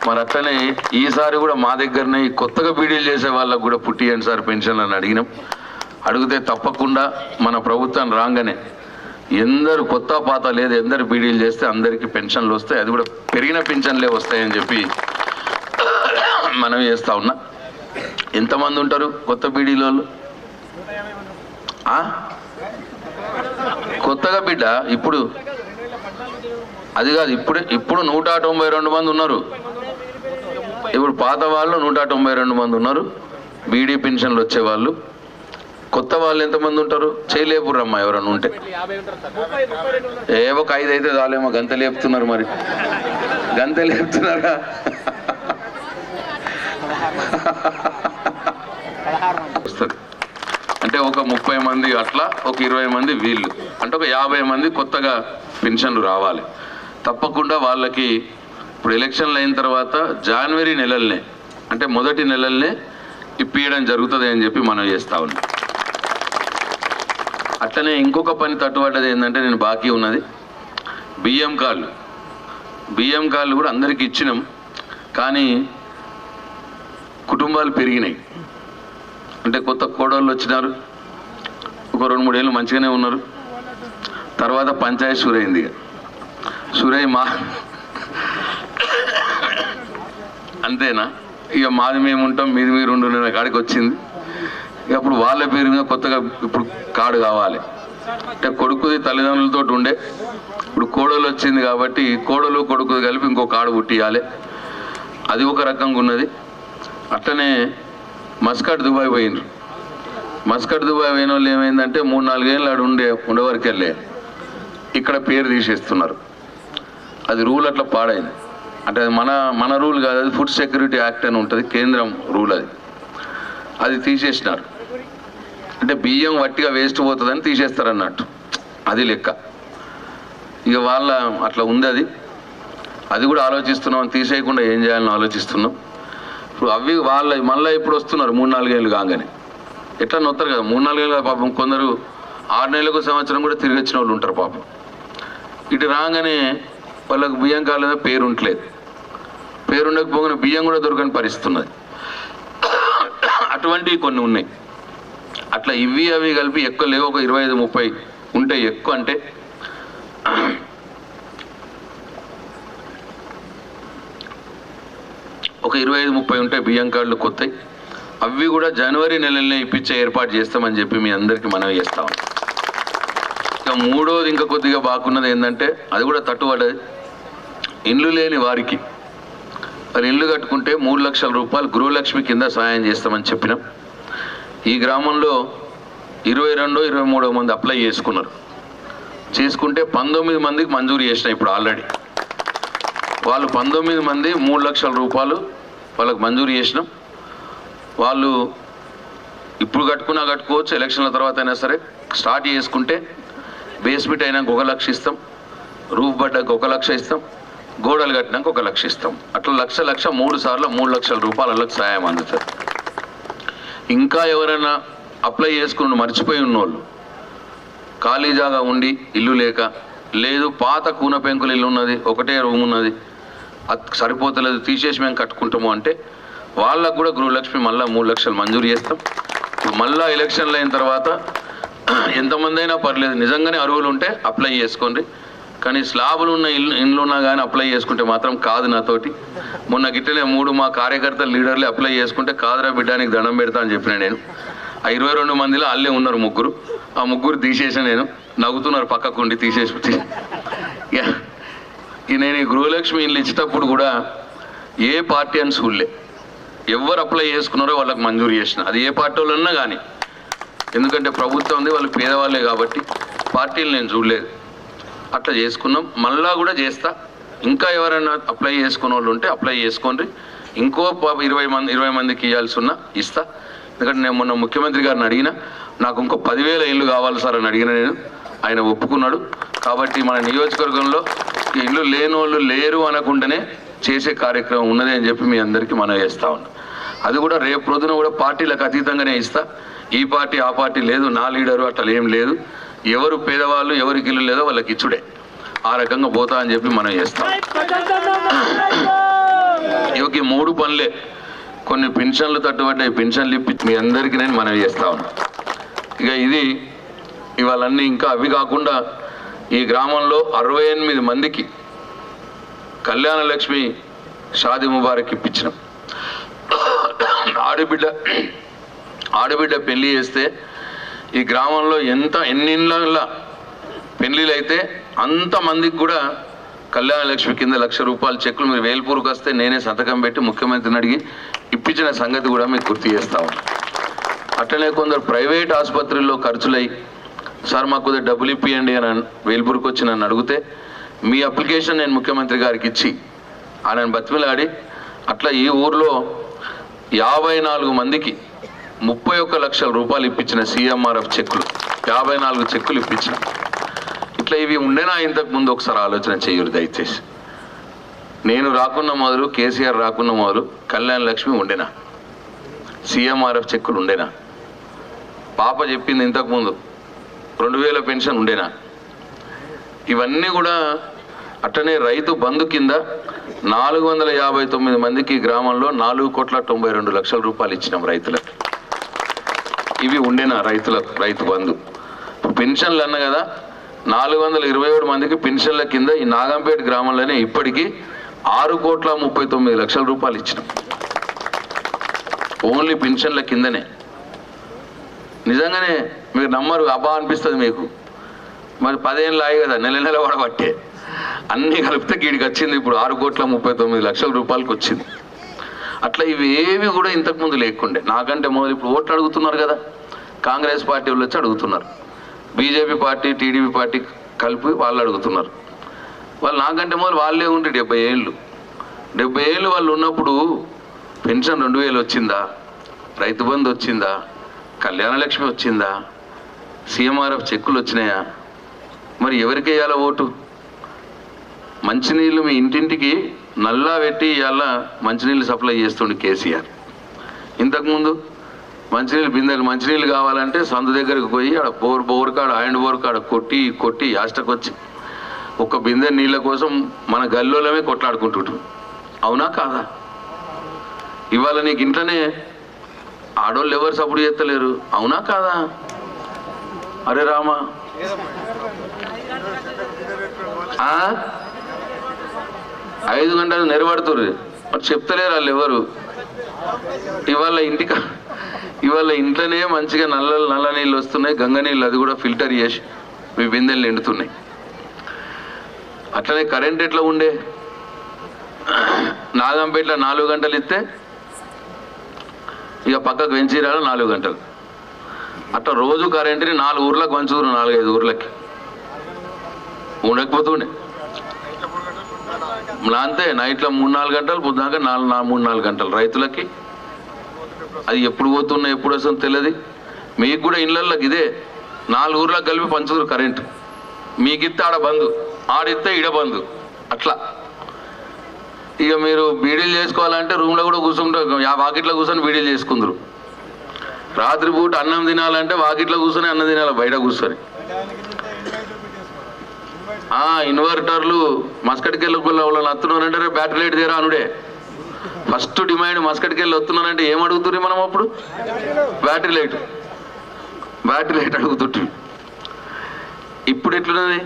మరి అట్లనే ఈసారి కూడా మా దగ్గరనే కొత్తగా బీడీలు చేసే వాళ్ళకు కూడా పుట్టియండి సార్ పెన్షన్లు అని అడిగినాం. అడిగితే తప్పకుండా మన ప్రభుత్వం రాగానే ఎందరు కొత్త పాత లేదు, ఎందరు బీడీలు చేస్తే అందరికీ పెన్షన్లు వస్తాయి, అది కూడా పెరిగిన పెన్షన్లే వస్తాయని చెప్పి మనం చేస్తా ఉన్నా. ఎంతమంది ఉంటారు కొత్త బీడీలో? కొత్తగా బిడ్డ ఇప్పుడు అది కాదు, ఇప్పుడు 192 మంది ఉన్నారు. ఇప్పుడు పాత వాళ్ళు 192 మంది ఉన్నారు బీడీ పెన్షన్లు వచ్చేవాళ్ళు. కొత్త వాళ్ళు ఎంతమంది ఉంటారు? చేయలేపురమ్మా ఎవరన్నా ఉంటే. ఒక 5 అయితే చాలేమో, గంత లేపుతున్నారు, మరి గంత లేపుతున్నారా? వస్తుంది అంటే ఒక 30 మంది అట్లా, ఒక 20 మంది వీళ్ళు, అంటే ఒక 50 మంది కొత్తగా పెన్షన్లు రావాలి తప్పకుండా. వాళ్ళకి ఇప్పుడు ఎలక్షన్లు అయిన తర్వాత జనవరి నెలలనే, అంటే మొదటి నెలలనే ఇప్పియడం జరుగుతుంది అని చెప్పి మనం చేస్తా ఉన్నాం. అట్లనే ఇంకొక పని తట్టుబడ్డది ఏంటంటే, నేను బాకీ ఉన్నది బియ్యం కార్డులు కూడా అందరికీ ఇచ్చినాం, కానీ కుటుంబాలు పెరిగినాయి. అంటే కొత్త కోడళ్ళు వచ్చినారు, ఒక 2-3 ఏళ్ళు మంచిగానే ఉన్నారు, తర్వాత పంచాయతీ షురైంది. షురై అంతేనా, ఇక మాది మేము ఉంటాం, మీది మీరు ఉండున్న కాడికి వచ్చింది. ఇక అప్పుడు వాళ్ళ పేరు మీద కొత్తగా ఇప్పుడు కార్డు కావాలి. అంటే కొడుకుది తల్లిదండ్రులతో ఉండే, ఇప్పుడు కోడలు వచ్చింది కాబట్టి కోడలు కొడుకుది కలిపి ఇంకో కార్డు పుట్టియాలి, అది ఒక రకంగా ఉన్నది. అట్లనే మస్కట్ దుబాయ్ పోయినరు. మస్కట్ దుబాయ్ పోయిన వాళ్ళు ఏమైందంటే 3-4 ఏళ్ళు ఆడు ఉండేవరకు వెళ్ళే ఇక్కడ పేరు తీసేస్తున్నారు. అది రూల్ అట్లా పాడైంది. అంటే అది మన రూల్ కాదు, అది ఫుడ్ సెక్యూరిటీ యాక్ట్ అని ఉంటుంది, కేంద్రం రూల్ అది తీసేసినారు. అంటే బియ్యం వట్టిగా వేస్ట్ పోతుందని తీసేస్తారు అన్నట్టు, అది లెక్క. ఇక వాళ్ళ అట్లా ఉంది, అది కూడా ఆలోచిస్తున్నాం, తీసేయకుండా ఏం చేయాలని ఆలోచిస్తున్నాం. ఇప్పుడు అవి వాళ్ళ మళ్ళీ ఇప్పుడు వస్తున్నారు 3-4 ఏళ్ళు కాగానే, ఎట్లా నొత్తారు కదా 3-4 ఏళ్ళు. పాపం కొందరు 6 నెలలకు సంవత్సరం కూడా తిరిగి వచ్చిన వాళ్ళు ఉంటారు పాపం. ఇటు రాగానే వాళ్ళకు బియ్యం కాలేదో పేరు ఉండలేదు, పేరు ఉండకపోగానే బియ్యం కూడా దొరకని పరిస్థితి ఉన్నది. అటువంటివి కొన్ని ఉన్నాయి. అట్లా ఇవి అవి కలిపి ఎక్కువ లేవు, ఒక 25-30 ఉంటాయి. ఎక్కువ అంటే ఒక 25-30 ఉంటాయి బియ్యం కార్డులు కొత్తవి. అవి కూడా జనవరి నెలలనే ఇప్పించే ఏర్పాటు చేస్తామని చెప్పి మీ అందరికీ మనవి చేస్తాం. ఇక మూడోది ఇంకా కొద్దిగా బాగున్నది ఏంటంటే, అది కూడా తట్టుబడ్డది. ఇండ్లు లేని వారికి మరి ఇల్లు కట్టుకుంటే 3 లక్షల రూపాయలు గృహలక్ష్మి కింద సహాయం చేస్తామని చెప్పినాం. ఈ గ్రామంలో 22-23 మంది అప్లై చేసుకుంటే 19 మందికి మంజూరు చేసినాం. ఇప్పుడు ఆల్రెడీ వాళ్ళు 19 మంది 3 లక్షల రూపాయలు వాళ్ళకు మంజూరు చేసినాం. వాళ్ళు ఇప్పుడు కట్టుకోవచ్చు, ఎలక్షన్ల తర్వాత అయినా సరే. స్టార్ట్ చేసుకుంటే బేస్మెంట్ అయినాక 1 లక్ష ఇస్తాం, రూఫ్ పడ్డాక 1 లక్ష ఇస్తాం, గోడలు కట్టినాక 1 లక్ష ఇస్తాం. అట్లా లక్ష 3 సార్లు 3 లక్షల రూపాయలకు సాయం అందుతుంది. ఇంకా ఎవరైనా అప్లై చేసుకుని మర్చిపోయి ఉన్నోళ్ళు, ఖాళీ జాగా ఉండి ఇల్లు లేక, లేదు పాత కూన పెంకులు ఇల్లు ఉన్నది, ఒకటే రూమ్ ఉన్నది, అది సరిపోతలేదు, తీసేసి మేము కట్టుకుంటాము అంటే వాళ్ళకు కూడా గృహలక్ష్మి మళ్ళీ 3 లక్షలు మంజూరు చేస్తాం. మళ్ళీ ఎలక్షన్లు అయిన తర్వాత ఎంతమంది అయినా పర్లేదు, నిజంగానే అర్హులు ఉంటే అప్లై చేసుకోండి. కానీ స్లాబులు ఉన్న ఇండ్లు ఉన్నా కానీ అప్లై చేసుకుంటే మాత్రం కాదు నాతోటి. మొన్న గిట్టనే 3 మా కార్యకర్తలు లీడర్లు అప్లై చేసుకుంటే కాదురా బిడ్డానికి దండం పెడతా అని చెప్పిన నేను. ఆ 22 మందిలో అల్లే ఉన్నారు 3. ఆ 3 తీసేసా నేను. నవ్వుతున్నారు పక్కకుండి తీసేసి. నేను ఈ గృహలక్ష్మి ఇల్లు ఇచ్చేటప్పుడు కూడా ఏ పార్టీ అని చూడలే. ఎవరు అప్లై చేసుకున్నారో వాళ్ళకి మంజూరు చేసిన, అది ఏ పార్టీ వాళ్ళన్నా కానీ. ఎందుకంటే ప్రభుత్వం ఉంది, వాళ్ళు పేదవాళ్ళే కాబట్టి పార్టీలు నేను చూడలేదు. అట్లా చేసుకున్నాం, మళ్ళా కూడా చేస్తా. ఇంకా ఎవరైనా అప్లై చేసుకునే వాళ్ళు ఉంటే అప్లై చేసుకోండి. ఇంకో 20 మందికి ఇవ్వాల్సి ఉన్నా ఇస్తా. ఎందుకంటే నేను మొన్న ముఖ్యమంత్రి గారిని అడిగిన, నాకు ఇంకో 10,000 ఇల్లు కావాలి సార్ అని అడిగిన నేను. ఆయన ఒప్పుకున్నాడు. కాబట్టి మన నియోజకవర్గంలో ఇల్లు లేని వాళ్ళు లేరు అనకుండానే చేసే కార్యక్రమం ఉన్నది అని చెప్పి మీ అందరికీ మనం చేస్తా ఉన్నాం. అది కూడా రేపు రోజున కూడా పార్టీలకు అతీతంగానే ఇస్తా. ఈ పార్టీ ఆ పార్టీ లేదు, నా లీడరు అట్లా ఏం లేదు. ఎవరు పేదవాళ్ళు ఎవరికి ఇల్లు లేదో వాళ్ళకి ఇచ్చుడే. ఆ రకంగా పోతా అని చెప్పి మనం చేస్తాం. ఇవకి 3 పనులే. కొన్ని పెన్షన్లు తట్టుబడ్డాయి, పెన్షన్లు ఇప్పి మీ అందరికీ నేను మనవి చేస్తా ఉన్నా. ఇక ఇది ఇవాళన్నీ ఇంకా అవి కాకుండా ఈ గ్రామంలో 68 మందికి కళ్యాణ లక్ష్మి షాదీ ముబారక్ ఇప్పించినాం. ఆడబిడ్డ పెళ్లి చేస్తే ఈ గ్రామంలో ఎన్ని ఇళ్ళ పెళ్లిలు అయితే అంతమందికి కూడా కళ్యాణ లక్ష్మి కింద ₹1,00,000 చెక్కులు మీరు వేల్పూర్కి వస్తే నేనే సంతకం పెట్టి ముఖ్యమంత్రిని అడిగి ఇప్పించిన సంగతి కూడా మీకు గుర్తు చేస్తా ఉన్నాను. అట్లనే కొందరు ప్రైవేట్ ఆసుపత్రుల్లో ఖర్చులై సార్ మాకు కొద్దిగా డబ్బులు ఇప్పియండి అని వేల్పూర్కి వచ్చి నన్ను అడిగితే మీ అప్లికేషన్ నేను ముఖ్యమంత్రి గారికి ఇచ్చి ఆయన బతిమిలాడి అట్లా ఈ ఊర్లో 54 మందికి ₹31,00,000 ఇప్పించిన CMRF చెక్కులు 54 చెక్కులు ఇప్పించిన. ఇట్లా ఇవి ఉండేనా ఇంతకు ముందు ఒకసారి ఆలోచన చేయరు దయచేసి. నేను రాకున్న మొదలు కేసీఆర్ రాకున్న మొదలు కళ్యాణ లక్ష్మి ఉండేనా, CMRF చెక్కులు ఉండేనా, పాప చెప్పింది ఇంతకుముందు 2000 పెన్షన్ ఉండేనా, ఇవన్నీ కూడా. అట్టనే రైతు బంధు కింద 459 మందికి గ్రామంలో ₹4,92,00,000 ఇచ్చినాం రైతులకు. ఇవి ఉండేనా రైతు బంధు. పెన్షన్లు అన్న కదా, 427 మందికి పెన్షన్ల కింద ఈ నాగంపేట గ్రామంలోనే ఇప్పటికీ ₹6,39,00,000 ఇచ్చినాం. ఓన్లీ పెన్షన్ల కిందనే. నిజంగానే మీరు నమ్మరు, అబ్బా అనిపిస్తుంది మీకు. మరి 10 ఏళ్ళు ఆయి కదా, నెల పడబట్టే అన్నీ కలిపితే గీడికి వచ్చింది. ఇప్పుడు ₹6,39,00,000 వచ్చింది. అట్లా ఇవి ఏవి కూడా ఇంతకుముందు లేకుండే. నాకంటే మొదలు ఇప్పుడు ఓట్లు అడుగుతున్నారు కదా, కాంగ్రెస్ పార్టీ వాళ్ళు వచ్చి అడుగుతున్నారు, బీజేపీ పార్టీ టీడీపీ పార్టీ కలిపి వాళ్ళు అడుగుతున్నారు. వాళ్ళు నాకంటే మొదలు వాళ్ళే ఉండి 70 ఏళ్ళు వాళ్ళు ఉన్నప్పుడు పెన్షన్ 2,000 వచ్చిందా, రైతు బంధు వచ్చిందా, కళ్యాణ లక్ష్మి వచ్చిందా, CMRF చెక్కులు వచ్చినాయా? మరి ఎవరికి వేయాలా ఓటు? మంచినీళ్ళు మీ ఇంటింటికి నల్లా పెట్టి ఇవాళ మంచినీళ్ళు సప్లై చేస్తుండే కేసీఆర్. ఇంతకుముందు మంచినీళ్ళు కావాలంటే సందు దగ్గరికి పోయి ఆడ బోర్ కాడ హ్యాండ్ బోర్ కాడ కొట్టి యాస్టకొచ్చి ఒక బిందె నీళ్ళ కోసం మన గల్లోలమే కొట్లాడుకుంటుంటాం. అవునా కాదా? ఇవాళ నీకు ఇంట్లోనే ఆడోళ్ళు ఎవరు సపోర్ట్ చేస్తలేరు. అవునా కాదా? అరే రామా, 5 గంటలు నెరబడుతుర్రు, మరి చెప్తలేరు వాళ్ళు ఎవరు. ఇవాళ ఇంట్లోనే మంచిగా నల్ల నీళ్ళు వస్తున్నాయి, గంగ నీళ్ళు, అది కూడా ఫిల్టర్ చేసి మీ బిందెలు నిండుతున్నాయి. అట్లనే కరెంట్ ఎట్లా ఉండే, నాగంపేటలో 4 గంటలు ఇస్తే ఇక పక్కకు వెంచిరాలో 4 గంటలు. అట్లా రోజు కరెంటుని 4 ఊర్లకు పంచుతురు, 4-5 ఊర్లకి ఉండకపోతుండే. అంతే, నైట్లో 3-4 గంటలు, పొద్దునాక 3-4 గంటలు రైతులకి. అది ఎప్పుడు పోతున్నా ఎప్పుడు వస్తుందో తెలియదు. మీకు కూడా ఇళ్ళకి ఇదే 4 ఊర్లకు కలిపి పంచుతురు కరెంటు. మీకిస్తే ఆడ బంధు, ఆడిస్తే ఈడ బంధు. అట్లా ఇక మీరు బీడీలు చేసుకోవాలంటే రూమ్లో కూడా కూర్చుంటారు, వాకిట్లో కూర్చొని బీడీలు చేసుకుందరు. రాత్రిపూట అన్నం తినాలంటే వాకిట్లో కూర్చొని అన్నం తినాలి, బయట కూర్చొని. ఇన్వర్టర్లు మస్కట్కెళ్ళి వాళ్ళని వస్తున్నారంటే రేపు బ్యాటరీ లైట్ తీరా అనుడే ఫస్ట్ డిమాండ్. మస్కట్కెళ్ళి వస్తున్నారంటే ఏం అడుగుతుంది మనం అప్పుడు? బ్యాటరీ లైట్ అడుగుతుంటే. ఇప్పుడు ఎట్లున్నది?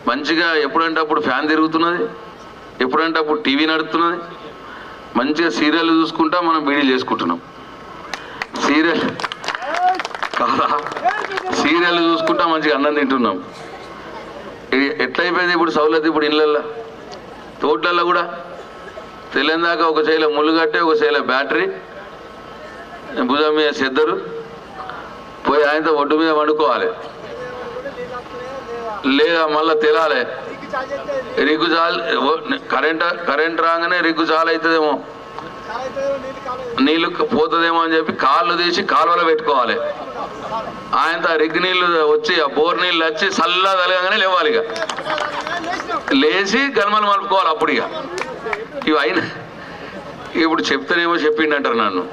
మంచిగా ఎప్పుడంటే అప్పుడు ఫ్యాన్ తిరుగుతున్నది, ఎప్పుడంటే అప్పుడు టీవీ నడుస్తున్నది. మంచిగా సీరియల్ చూసుకుంటా మనం బీడీలు చేసుకుంటున్నాం. సీరియల్ చూసుకుంటా మంచిగా అన్నం తింటున్నాం. ఎట్లయిపోయింది ఇప్పుడు సౌలత్? ఇప్పుడు ఇళ్ళల్లో తోటలలో కూడా తెల్లందాక ఒక చేయిలో ముళ్ళు కట్టే, ఒక చేయిలో బ్యాటరీ, భుజం మీద చెద్దరు, పోయి ఆయనతో ఒడ్డు మీద వండుకోవాలి. లేదా మళ్ళీ తెలాలి, రిగ్గు చాలు, కరెంట్ రాగానే రిగ్గు చాలు అవుతుందేమో, నీళ్ళు పోతుందేమో అని చెప్పి కాళ్ళు తీసి కాలువలో పెట్టుకోవాలి. ఆయనతో ఆ రిగ్గు నీళ్ళు వచ్చి, ఆ బోర్ నీళ్ళు వచ్చి చల్లా తలగానే లేవాలి. ఇక లేచి గల్మలు మలుపుకోవాలి. అప్పుడు ఇక ఇవి అయినా ఇప్పుడు చెప్తానేమో చెప్పిండంటారు నన్ను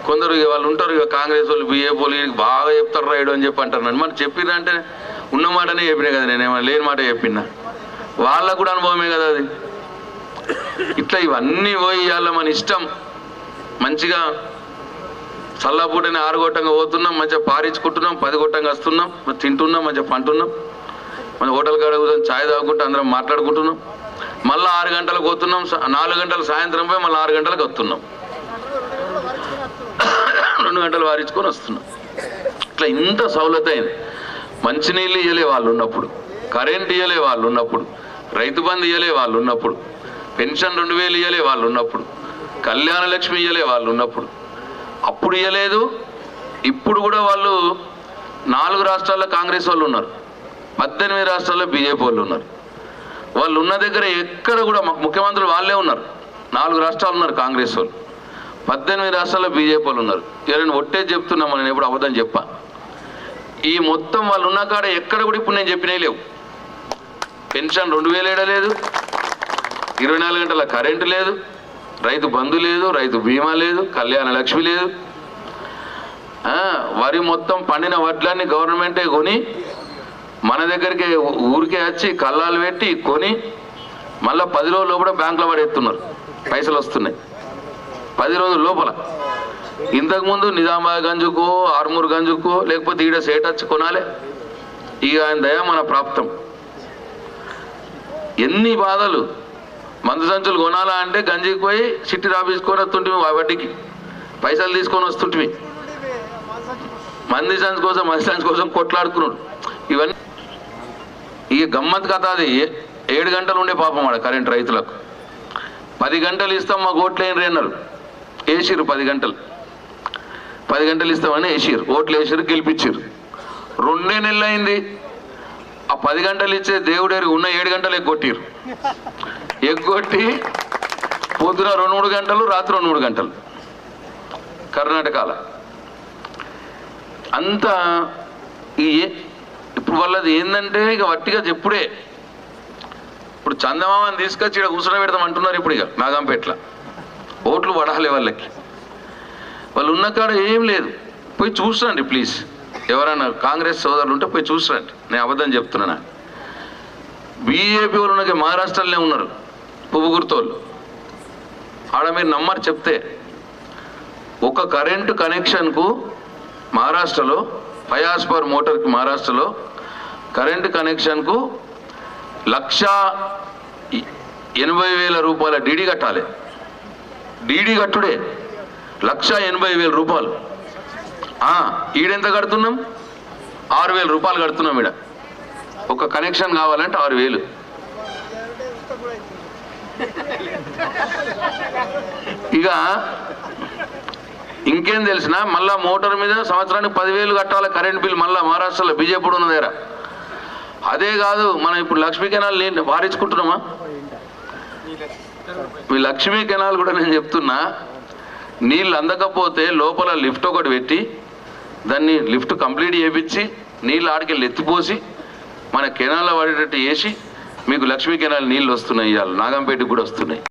కొందరు. ఇక వాళ్ళు ఉంటారు, ఇక కాంగ్రెస్ వాళ్ళు, బీజేపీ వాళ్ళు బాగా చెప్తారు రాయడు అని చెప్పి అంటారు నన్ను. మరి చెప్పిందంటే ఉన్న మాటనే చెప్పినా కదా, నేనేమో లేని మాట చెప్పినా. వాళ్ళకు కూడా అనుభవమే కదా అది. ఇట్లా ఇవన్నీ పోయి ఇవాళ మన ఇష్టం మంచిగా చల్లపూటని 6 గొట్టంగా పోతున్నాం, మంచిగా పారించుకుంటున్నాం, 10 గొట్టంగా వస్తున్నాం, తింటున్నాం, మంచిగా పంటున్నాం, మన హోటల్ కాడ కూర్చొని ఛాయ్ తాగుకుంటూ అందరం మాట్లాడుకుంటున్నాం. మళ్ళీ 6 గంటలకు పోతున్నాం, 4 గంటలు సాయంత్రం పోయి మళ్ళీ 6 గంటలకు వస్తున్నాం, 2 గంటలు వారించుకొని వస్తున్నాం. ఇట్లా ఇంత సౌలత అయింది. మంచినీళ్ళు ఇయ్యలే వాళ్ళు ఉన్నప్పుడు, కరెంట్ ఇయ్యలే వాళ్ళు ఉన్నప్పుడు, రైతు బంధు ఇయ్యలే వాళ్ళు ఉన్నప్పుడు, పెన్షన్ 2000 ఇయ్యలే వాళ్ళు ఉన్నప్పుడు, కళ్యాణ లక్ష్మి ఇయ్యలే వాళ్ళు ఉన్నప్పుడు. అప్పుడు ఇయ్యలేదు. ఇప్పుడు కూడా వాళ్ళు 4 రాష్ట్రాల్లో కాంగ్రెస్ వాళ్ళు ఉన్నారు, 18 రాష్ట్రాల్లో బీజేపీ వాళ్ళు ఉన్నారు. వాళ్ళు ఉన్న దగ్గర ఎక్కడ కూడా ముఖ్యమంత్రులు వాళ్ళే ఉన్నారు. 4 రాష్ట్రాలు ఉన్నారు కాంగ్రెస్ వాళ్ళు, 18 రాష్ట్రాల్లో బీజేపీ వాళ్ళు ఉన్నారు. ఎవరైనా ఒట్టే చెప్తున్నామని నేను ఎప్పుడు అబద్ధం చెప్పా. ఈ మొత్తం వాళ్ళు ఉన్న కాడ ఎక్కడ కూడా ఇప్పుడు నేను చెప్పినవి లేవు. పెన్షన్ 2000 ఏడలేదు, 24 గంటల కరెంటు లేదు, రైతు బంధు లేదు, రైతు బీమా లేదు, కళ్యాణ లక్ష్మి లేదు. వరి మొత్తం పండిన వడ్లన్నీ గవర్నమెంటే కొని మన దగ్గరికి ఊరికే వచ్చి కల్లాలు పెట్టి కొని మళ్ళీ 10 రోజుల లోపల బ్యాంకులో పడేస్తున్నారు, పైసలు వస్తున్నాయి 10 రోజుల లోపల. ఇంతకుముందు నిజామాబాద్ గంజుకో, ఆర్మూర్ గంజుకో, లేకపోతే ఈడ సేటచ్చి కొనాలి. ఇక ఆయన దయ మన ప్రాప్తం. ఎన్ని బాధలు. మందు సంచులు కొనాలా అంటే గంజికి పోయి సిట్టి రాపించుకొని వస్తుంటివి, వడ్డీకి పైసలు తీసుకొని వస్తుంటివి. మంది సంచు కోసం, మంది సంచు కోసం కొట్లాడుకున్నాడు. ఇవన్నీ ఇక గమ్మత్ కథ. అది 7 గంటలు ఉండే పాపం వాడు కరెంట్ రైతులకు. 10 గంటలు ఇస్తాం మా ఓట్లు వేయండి అన్నారు, వేసిర్రు 10 గంటలు. 10 గంటలు ఇస్తామని వేసిర్రు, ఓట్లు వేసిర్రు, గెలిపించారు. 2 నెలలు అయింది. ఆ 10 గంటలు ఇచ్చే దేవుడేరు ఉన్న 7 గంటలు ఎగ్గొట్టిరు. ఎగ్గొట్టి పొద్దున 2-3 గంటలు, రాత్రి 2-3 గంటలు కర్ణాటకల అంతా. ఇప్పుడు వాళ్ళది ఏంటంటే ఇక వట్టిగా చెప్పుడే. ఇప్పుడు చందమామని తీసుకొచ్చి ఇక్కడ కూర్చొని పెడతాం అంటున్నారు. ఇప్పుడు ఇక నాగంపేటలో ఓట్లు పడాలి వాళ్ళకి. వాళ్ళు ఉన్న కాడ ఏం లేదు, పోయి చూసరండి ప్లీజ్. ఎవరైనా కాంగ్రెస్ సోదరులు ఉంటే పోయి చూసరండి, నేను అబద్ధం చెప్తున్నా. బీజేపీ వాళ్ళు ఉన్నకి మహారాష్ట్రలోనే ఉన్నారు, పువ్వు గుర్తోళ్ళు. ఆడ మీరు నమ్మరు చెప్తే, ఒక కరెంటు కనెక్షన్కు మహారాష్ట్రలో 5 HP మోటార్కి మహారాష్ట్రలో కరెంటు కనెక్షన్కు 1,80,000 రూపాయల డీడీ కట్టాలి. డీడీ కట్టుడే 1,80,000 రూపాయలు. ఈడెంత కడుతున్నాం? 6,000 రూపాయలు కడుతున్నాం. ఈడ ఒక కనెక్షన్ కావాలంటే 6,000. ఇక ఇంకేం తెలిసిన మళ్ళా మోటార్ మీద సంవత్సరానికి 10,000 కట్టాలి కరెంట్ బిల్. మళ్ళీ మహారాష్ట్రలో బీజేపీ ఉన్న దగ్గర. అదే కాదు, మనం ఇప్పుడు లక్ష్మీ కెనాల్ నీళ్ళు వారించుకుంటున్నామా? మీ లక్ష్మీ కెనాల్ కూడా నేను చెప్తున్నా, నీళ్ళు అందకపోతే లోపల లిఫ్ట్ ఒకటి పెట్టి దాన్ని లిఫ్ట్ కంప్లీట్ చేయించి నీళ్ళు ఆడికెళ్ళి ఎత్తిపోసి మన కెనాల్లో పడేటట్టు వేసి మీకు లక్ష్మీ కెనాల్ నీళ్ళు వస్తున్నాయి. ఇవాళ నాగంపేటకు కూడా వస్తున్నాయి.